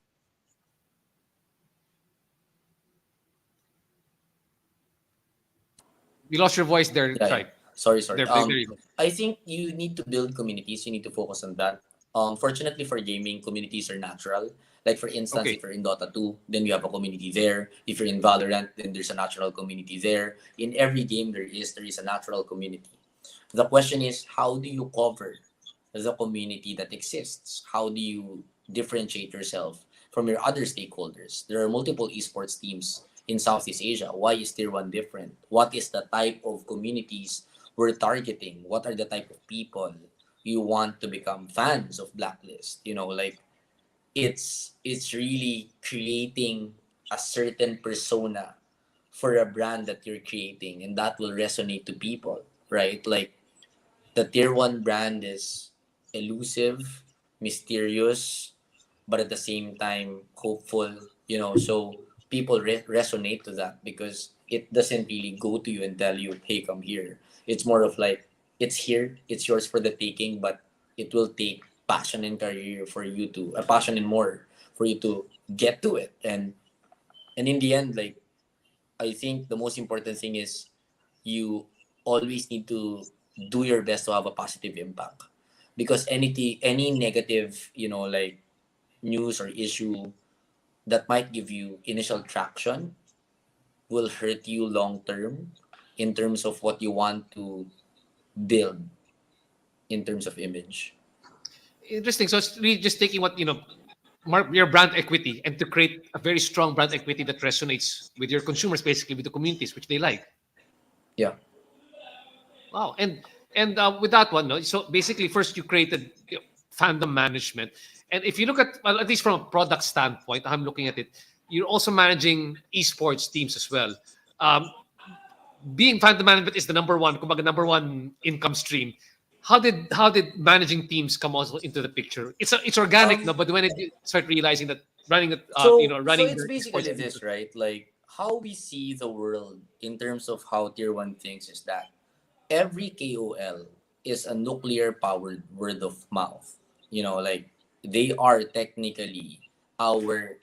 you lost your voice there, Yeah, yeah. Tryke. Sorry. There you go. I think you need to build communities. You need to focus on that. Fortunately for gaming, communities are natural. Like for instance, Okay. if you're in Dota 2, then you have a community there. If you're in Valorant, then there's a natural community there. In every game there is a natural community. The question is, how do you cover the community that exists? How do you differentiate yourself from your other stakeholders? There are multiple esports teams in Southeast Asia. Why is Tier 1 different? What is the type of communities we're targeting? What are the type of people you want to become fans of Blacklist? Like it's really creating a certain persona for a brand that you're creating, and that will resonate to people, right? Like the Tier 1 brand is elusive, mysterious, but at the same time hopeful, so people resonate to that because it doesn't really go to you and tell you, hey, come here. It's more of like, it's here, it's yours for the taking, but it will take passion and career for you to, a passion and more for you to get to it. And in the end, like, I think the most important thing is you always need to do your best to have a positive impact, because any negative, like news or issue that might give you initial traction will hurt you long term in terms of what you want to build in terms of image. Interesting. So it's really just taking what, your brand equity and to create a very strong brand equity that resonates with your consumers, basically with the communities which they like. Yeah. Wow. And with that one, no, so basically first you created fandom management. And if you look at, well, at least from a product standpoint, I'm looking at it, you're also managing esports teams as well. Um, Being fandom management is the number one, kumbaga, number one income stream. How did managing teams come also into the picture? It's organic, no, Um. but when it you start realizing that running it, So running it's the esports basically team. this, right? Like how we see the world in terms of how Tier 1 thinks is that every KOL is a nuclear powered word of mouth. Like they are technically our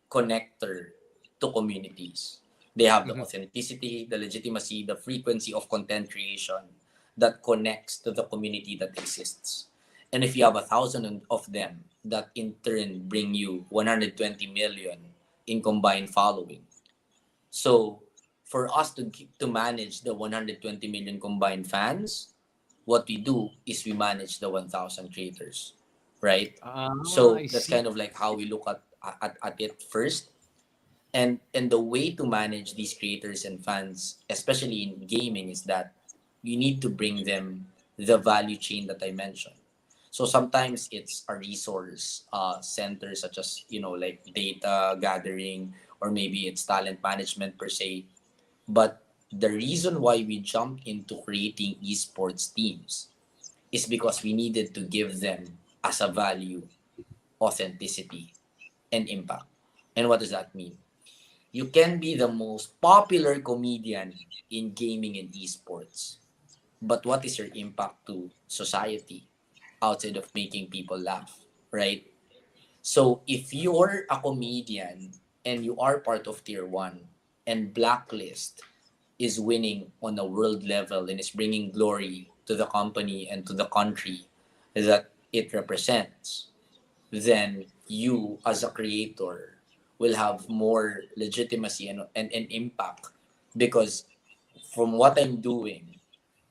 connector to communities. They have the Mhm. authenticity, the legitimacy, the frequency of content creation that connects to the community that exists. And if you have 1,000 of them that in turn bring you 120 million in combined following. So for us to manage the 120 million combined fans, what we do is we manage the 1,000 creators, right? Ah, So I that's see. kind of like how we look at it first. And the way to manage these creators and fans, especially in gaming, is that you need to bring them the value chain that I mentioned. So sometimes it's a resource center, such as like data gathering, or maybe it's talent management per se. But the reason why we jumped into creating esports teams is because we needed to give them as a value authenticity and impact. And what does that mean? You can be the most popular comedian in gaming and esports, but what is your impact to society outside of making people laugh, right? So if you're a comedian and you are part of tier 1 and Blacklist is winning on a world level and is bringing glory to the company and to the country that it represents, then you as a creator will have more legitimacy and impact, because from what I'm doing,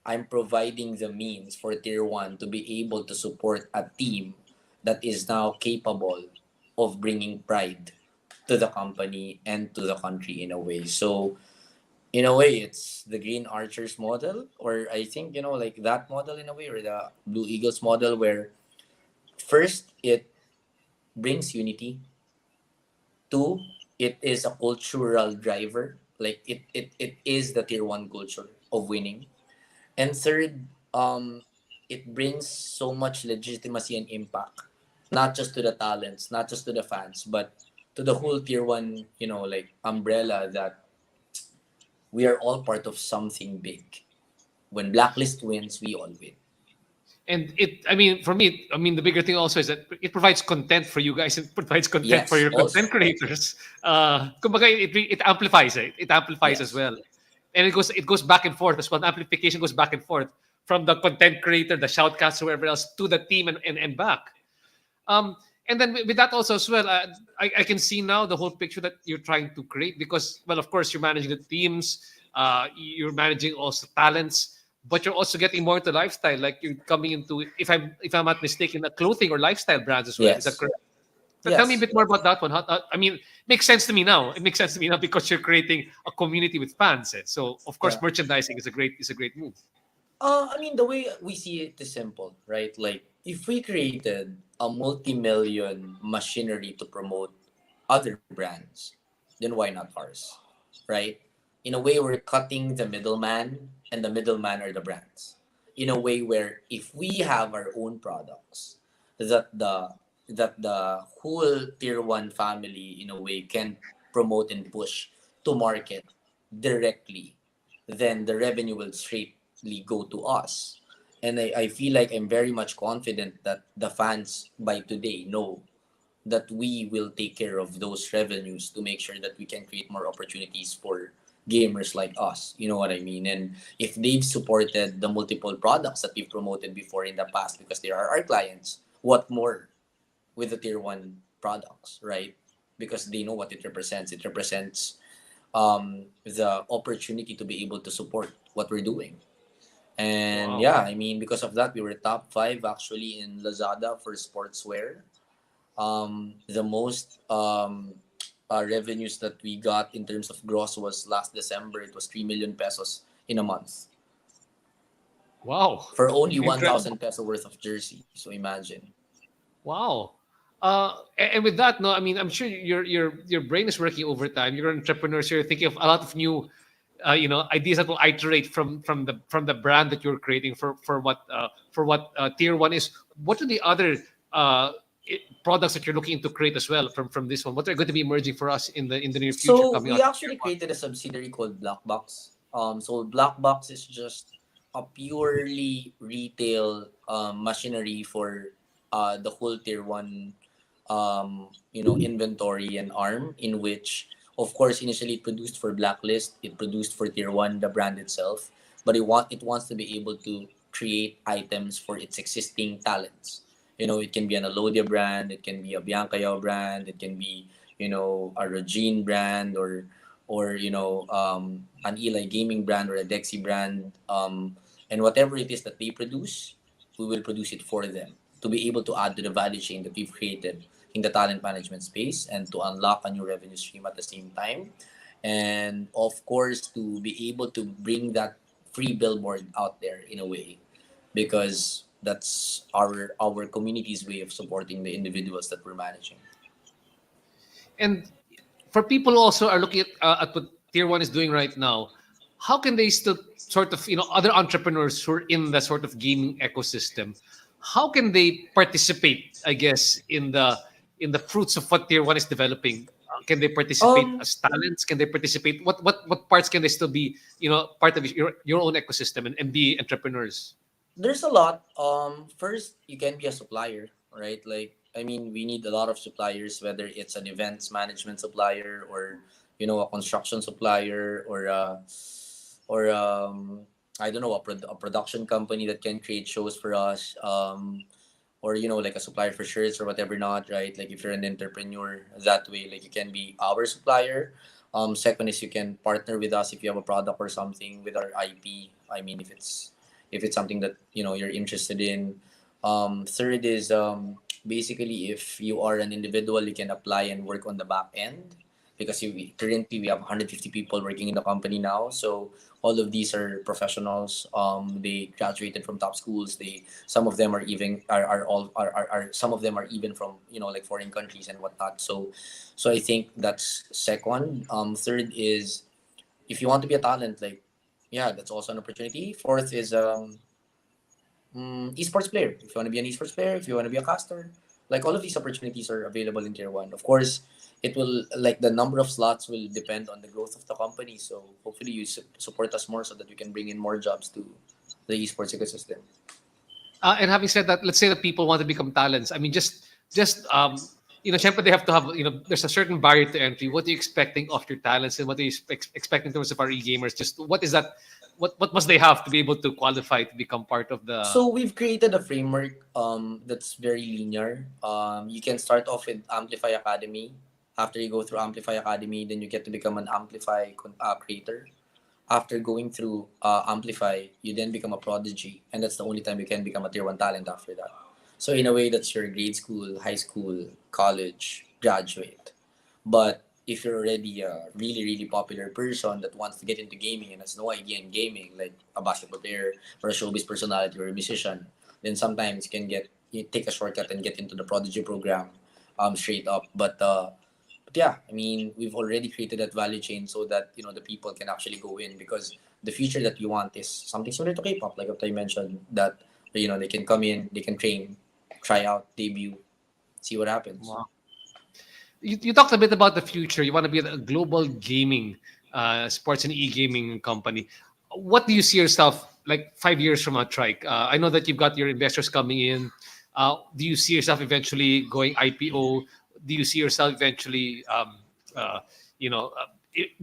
I'm providing the means for tier 1 to be able to support a team that is now capable of bringing pride to the company and to the country in a way. So in a way, it's the Green Archers model, or I think like that model in a way, or the Blue Eagles model, where first it brings unity. Two, it is a cultural driver. Like it is the tier 1 culture of winning. And third, it brings so much legitimacy and impact, not just to the talents, not just to the fans, but to the whole tier 1, like umbrella, that we are all part of something big. When Blacklist wins, we all win. And I mean, for me, I mean, the bigger thing also is that it provides content for you guys. It provides content for Yes, your content also. creators. Kumbaga, it amplifies it. It amplifies as Yes. well, and it goes back and forth as well. Amplification goes back and forth from the content creator, the shoutcaster, whoever else, to the team and back. Um, and then with that also as well, I can see now the whole picture that you're trying to create because, well, of course, you're managing the teams, you're managing also talents, but you're also getting more into lifestyle. Like you're coming into, if I'm not mistaken, a clothing or lifestyle brands as well. Is that Yes. correct? So tell me a Yes. bit more about that one. I mean, makes sense to me now. It makes sense to me now because you're creating a community with fans. So of course, Yeah. merchandising is a great move. I mean, the way we see it is simple, right? Like, if we created a multi-million machinery to promote other brands, then why not ours, right? In a way, we're cutting the middleman, and the middleman are the brands. In a way where if we have our own products, that the whole tier 1 family in a way can promote and push to market directly, then the revenue will straightly go to us. And I feel like I'm very much confident that the fans by today know that we will take care of those revenues to make sure that we can create more opportunities for gamers like us. You know what I mean? And if they've supported the multiple products that we've promoted before in the past because they are our clients, what more with the tier 1 products, right? Because they know what it represents. It represents the opportunity to be able to support what we're doing. And Wow. yeah, I mean, because of that, we were top 5 actually in Lazada for sportswear. The most revenues that we got in terms of gross was last December. It was 3 million pesos in a month Wow. for only Incredible. 1,000 peso worth of jersey. So imagine. Wow. And with that, no, I mean, I'm sure your brain is working overtime. You're an entrepreneur, so you're thinking of a lot of new, ideas that will iterate from the brand that you're creating for what tier 1 is. What are the other products that you're looking to create as well from this one? What are going to be emerging for us in the near future So coming we out of tier actually 1? created a subsidiary called Black Box. So Black Box is just a purely retail machinery for the whole tier one inventory and arm, in which of course initially it produced for blacklist, it produced for tier one, the brand itself, but it wants to be able to create items for its existing talents. It can be an Alodia brand, it can be a Bianca Yao brand, it can be a Regine brand, or an Eli Gaming brand or a Dexy brand, and whatever it is that they produce, we will produce it for them to be able to add to the value chain that we've created in the talent management space, and to unlock a new revenue stream at the same time, and of course to be able to bring that free billboard out there in a way, because that's our community's way of supporting the individuals that we're managing. And for people who also are looking at what Tier One is doing right now, how can they still sort of, other entrepreneurs who are in the sort of gaming ecosystem, how can they participate, I guess, in the fruits of what Tier One is developing? Can they participate um as talents? Can they participate? What parts can they still be, part of your own ecosystem, and be entrepreneurs? there's a lot. First, you can be a supplier, right? Like, I mean, we need a lot of suppliers, whether it's an events management supplier, or a construction supplier, or I don't know, a production company that can create shows for us, or like a supplier for shirts or whatever, not right. Like, if you're an entrepreneur that way, like, you can be our supplier. Second is, you can partner with us if you have a product or something with our IP. I mean, if it's something that you're interested in. Third is, basically, if you are an individual, you can apply and work on the back end, because currently we have 150 people working in the company now. So all of these are professionals. They graduated from top schools. Some of them are even are some of them are even from like foreign countries and whatnot. So I think that's second. Third is, if you want to be a talent, like, yeah, that's also an opportunity. Fourth is, esports player. If you want to be an esports player, if you want to be a caster, like, all of these opportunities are available in tier one. Of course, it will, like, the number of slots will depend on the growth of the company. So hopefully you support us more so that we can bring in more jobs to the esports ecosystem. And having said that, let's say that people want to become talents. I mean, syempre they have to have, there's a certain barrier to entry. What are you expecting of your talents, and what are you expecting in terms of our e-gamers? Just what is that? What must they have to be able to qualify to become part of the? So we've created a framework that's very linear. You can start off with Amplify Academy. After you go through Amplify Academy, then you get to become an Amplify creator. After going through Amplify, you then become a prodigy, and that's the only time you can become a tier one talent after that. So in a way, that's your grade school, high school, college, graduate. But if you're already a really, really popular person that wants to get into gaming and has no idea in gaming, like a basketball player or a showbiz personality or a musician, then sometimes you take a shortcut and get into the prodigy program, straight up. But yeah, I mean, we've already created that value chain so that the people can actually go in, because the future that we want is something similar to K-pop, like what I mentioned, that they can come in, they can train, try out, debut, see what happens. Wow. You talked a bit about the future. You want to be a global gaming, sports and e-gaming company. What do you see yourself like 5 years from now, Trike? I know that you've got your investors coming in. Do you see yourself eventually going IPO? Do you see yourself eventually, uh,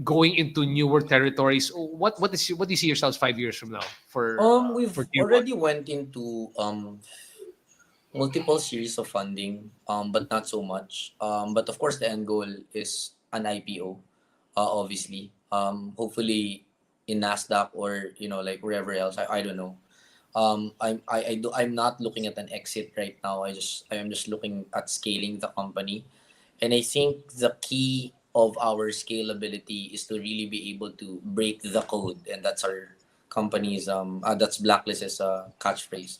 going into newer territories? What do you see yourselves 5 years from now We've for Tier One? already went into multiple series of funding, but not so much. But of course, the end goal is an IPO, obviously. Hopefully in Nasdaq, or like wherever else. I don't know. I'm not looking at an exit right now. I am just looking at scaling the company, and I think the key of our scalability is to really be able to break the code, and that's our company's that's Blacklist's catchphrase.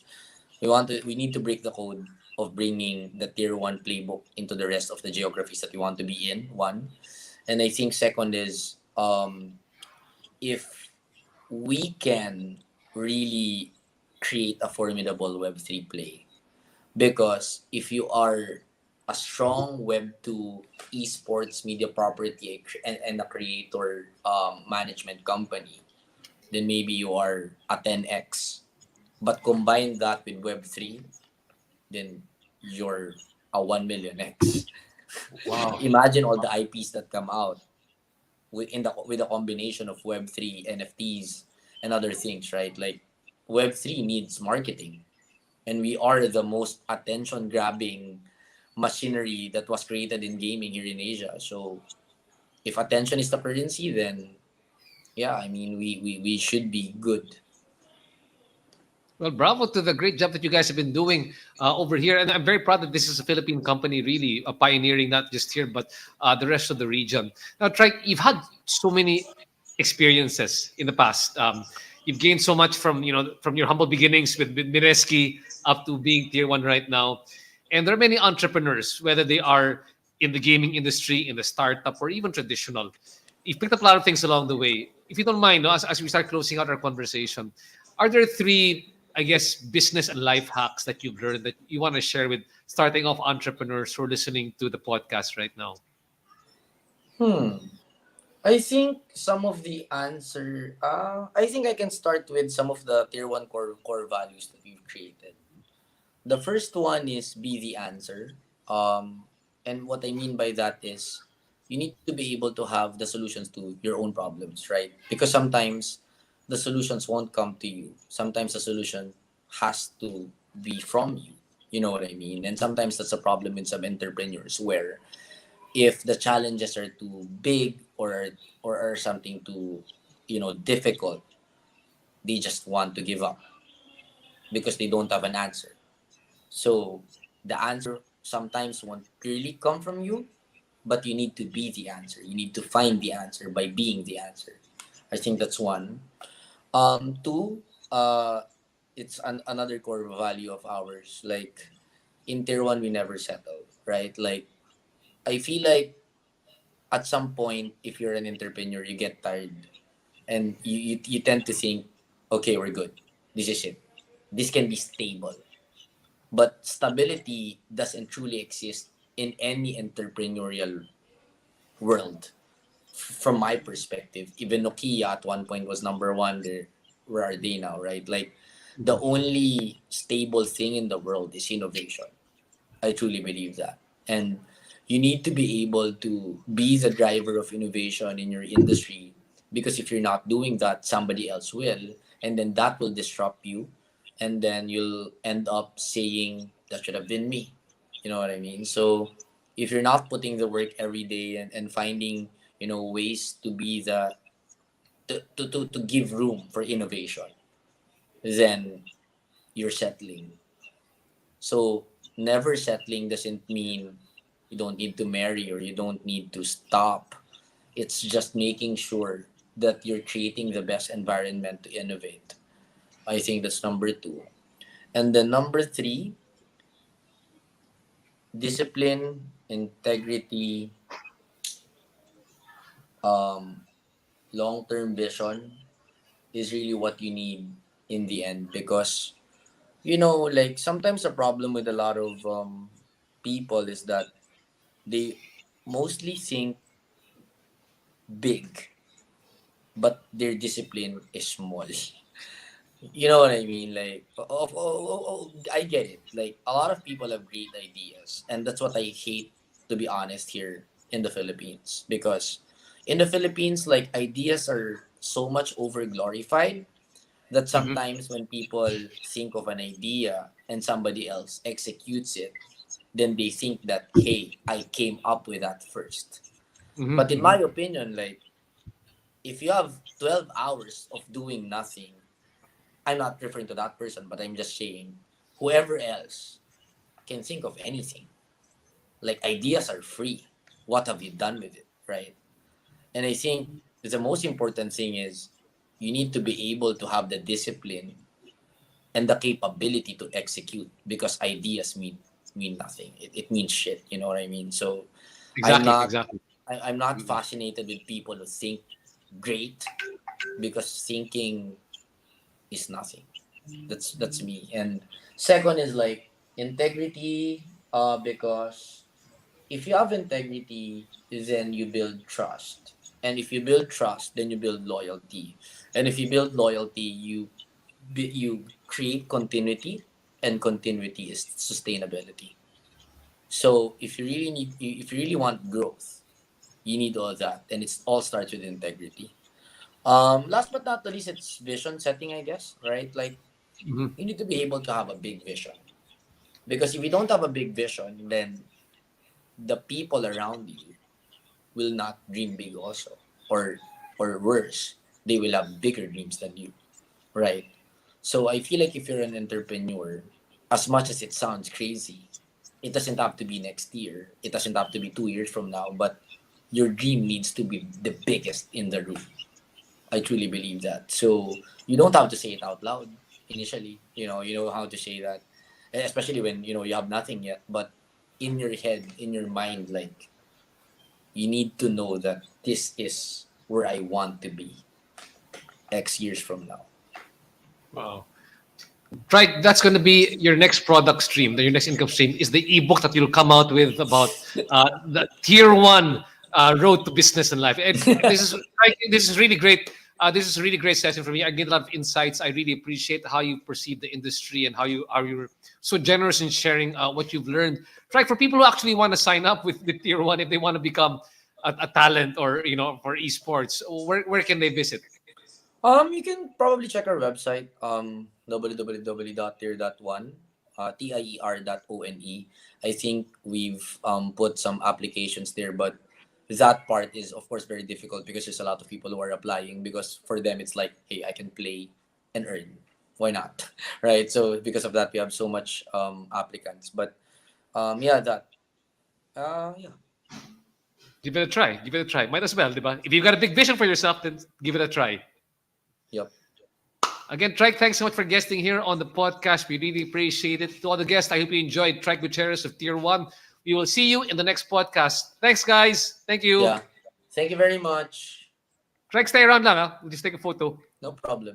We need to break the code of bringing the tier one playbook into the rest of the geographies that we want to be in. One, and I think second is, if we can really create a formidable Web3 play. Because if you are a strong Web2 esports media property, and a creator management company, then maybe you are a 10x. But combine that with Web3, then you're a 1 million X. Wow. Imagine all the IPs that come out with a combination of Web3, NFTs, and other things, right? Like Web3 needs marketing, and we are the most attention grabbing machinery that was created in gaming here in Asia. So if attention is the currency, then yeah, I mean we should be good. Well, bravo to the great job that you guys have been doing over here. And I'm very proud that this is a Philippine company really pioneering not just here, but the rest of the region. Now, Trike, you've had so many experiences in the past. You've gained so much from, from your humble beginnings with Mineski up to being tier one right now. And there are many entrepreneurs, whether they are in the gaming industry, in the startup, or even traditional. You've picked up a lot of things along the way. If you don't mind, no, as we start closing out our conversation, are there three, I guess, business and life hacks that you've learned that you want to share with starting off entrepreneurs who are listening to the podcast right now? Hmm. I think some of the answer. I think I can start with some of the tier one core values that we've created. The first one is be the answer. And what I mean by that is you need to be able to have the solutions to your own problems, right? Because sometimes the solutions won't come to you. Sometimes the solution has to be from you. You know what I mean? And sometimes that's a problem in some entrepreneurs where if the challenges are too big or are something too difficult, they just want to give up because they don't have an answer. So the answer sometimes won't really come from you, but you need to be the answer. You need to find the answer by being the answer. I think that's one. Two, it's another core value of ours. Like in tier one, we never settle, right? Like I feel like at some point, if you're an entrepreneur, you get tired and you tend to think, okay, we're good. This is it. This can be stable. But stability doesn't truly exist in any entrepreneurial world. From my perspective, even Nokia at one point was number one. Where are they now, right? Like the only stable thing in the world is innovation. I truly believe that. And you need to be able to be the driver of innovation in your industry because if you're not doing that, somebody else will. And then that will disrupt you. And then you'll end up saying, that should have been me. You know what I mean? So if you're not putting the work every day and finding, ways to be to give room for innovation, then you're settling. So never settling doesn't mean you don't need to marry or you don't need to stop. It's just making sure that you're creating the best environment to innovate. I think that's number two. And then number three, discipline, integrity, um, long term vision is really what you need in the end because, like sometimes the problem with a lot of people is that they mostly think big, but their discipline is small. You know what I mean? Like, I get it. Like, a lot of people have great ideas, and that's what I hate, to be honest, here in the Philippines. Because in the Philippines, like, ideas are so much over glorified that Mm-hmm. sometimes when people think of an idea and somebody else executes it, then they think that, hey, I came up with that first. But in Mm-hmm. my opinion, like, if you have 12 hours of doing nothing, I'm not referring to that person, but I'm just saying whoever else can think of anything. Like ideas are free. What have you done with it, right? And I think the most important thing is you need to be able to have the discipline and the capability to execute because ideas mean nothing. It means shit. You know what I mean? So I'm Exactly, not exactly. I'm not Mhm. fascinated with people who think great because thinking is nothing. That's me. And second is like integrity, because if you have integrity, then you build trust. And if you build trust, then you build loyalty. And if you build loyalty, you create continuity, and continuity is sustainability. So if you really want growth, you need all that, and it's all starts with integrity. Last but not the least, it's vision setting, I guess, right? Like Mhm. you need to be able to have a big vision, because if you don't have a big vision, then the people around you will not dream big also, or worse, they will have bigger dreams than you, right? So I feel like if you're an entrepreneur, as much as it sounds crazy, it doesn't have to be next year. It doesn't have to be 2 years from now, but your dream needs to be the biggest in the room. I truly believe that. So you don't have to say it out loud initially. You know how to say that, especially when you have nothing yet. But in your head, in your mind, like you need to know that this is where I want to be X years from now. Wow. Right, that's going to be your next product stream. Your next income stream is the ebook that you'll come out with about the tier one road to business and life. And this is really great. This is a really great session for me. I get a lot of insights. I really appreciate how you perceive the industry and how you're so generous in sharing what you've learned. Right, for people who actually want to sign up with the tier one, if they want to become a talent or for esports, where can they visit? You can probably check our website, www.tier.one, tier.one. I think we've put some applications there, but that part is of course very difficult because there's a lot of people who are applying, because for them it's like, hey, I can play and earn. Why not? Right? So because of that, we have so much applicants. But yeah, that yeah. Give it a try. Give it a try. Might as well, diba? If you've got a big vision for yourself, then give it a try. Yep. Again, Trike, thanks so much for guesting here on the podcast. We really appreciate it. To all the guests, I hope you enjoyed Tryke Gutierrez of Tier 1. We will see you in the next podcast. Thanks, guys. Thank you. Yeah. Thank you very much. Trike, stay around lang. Ha? We'll just take a photo. No problem.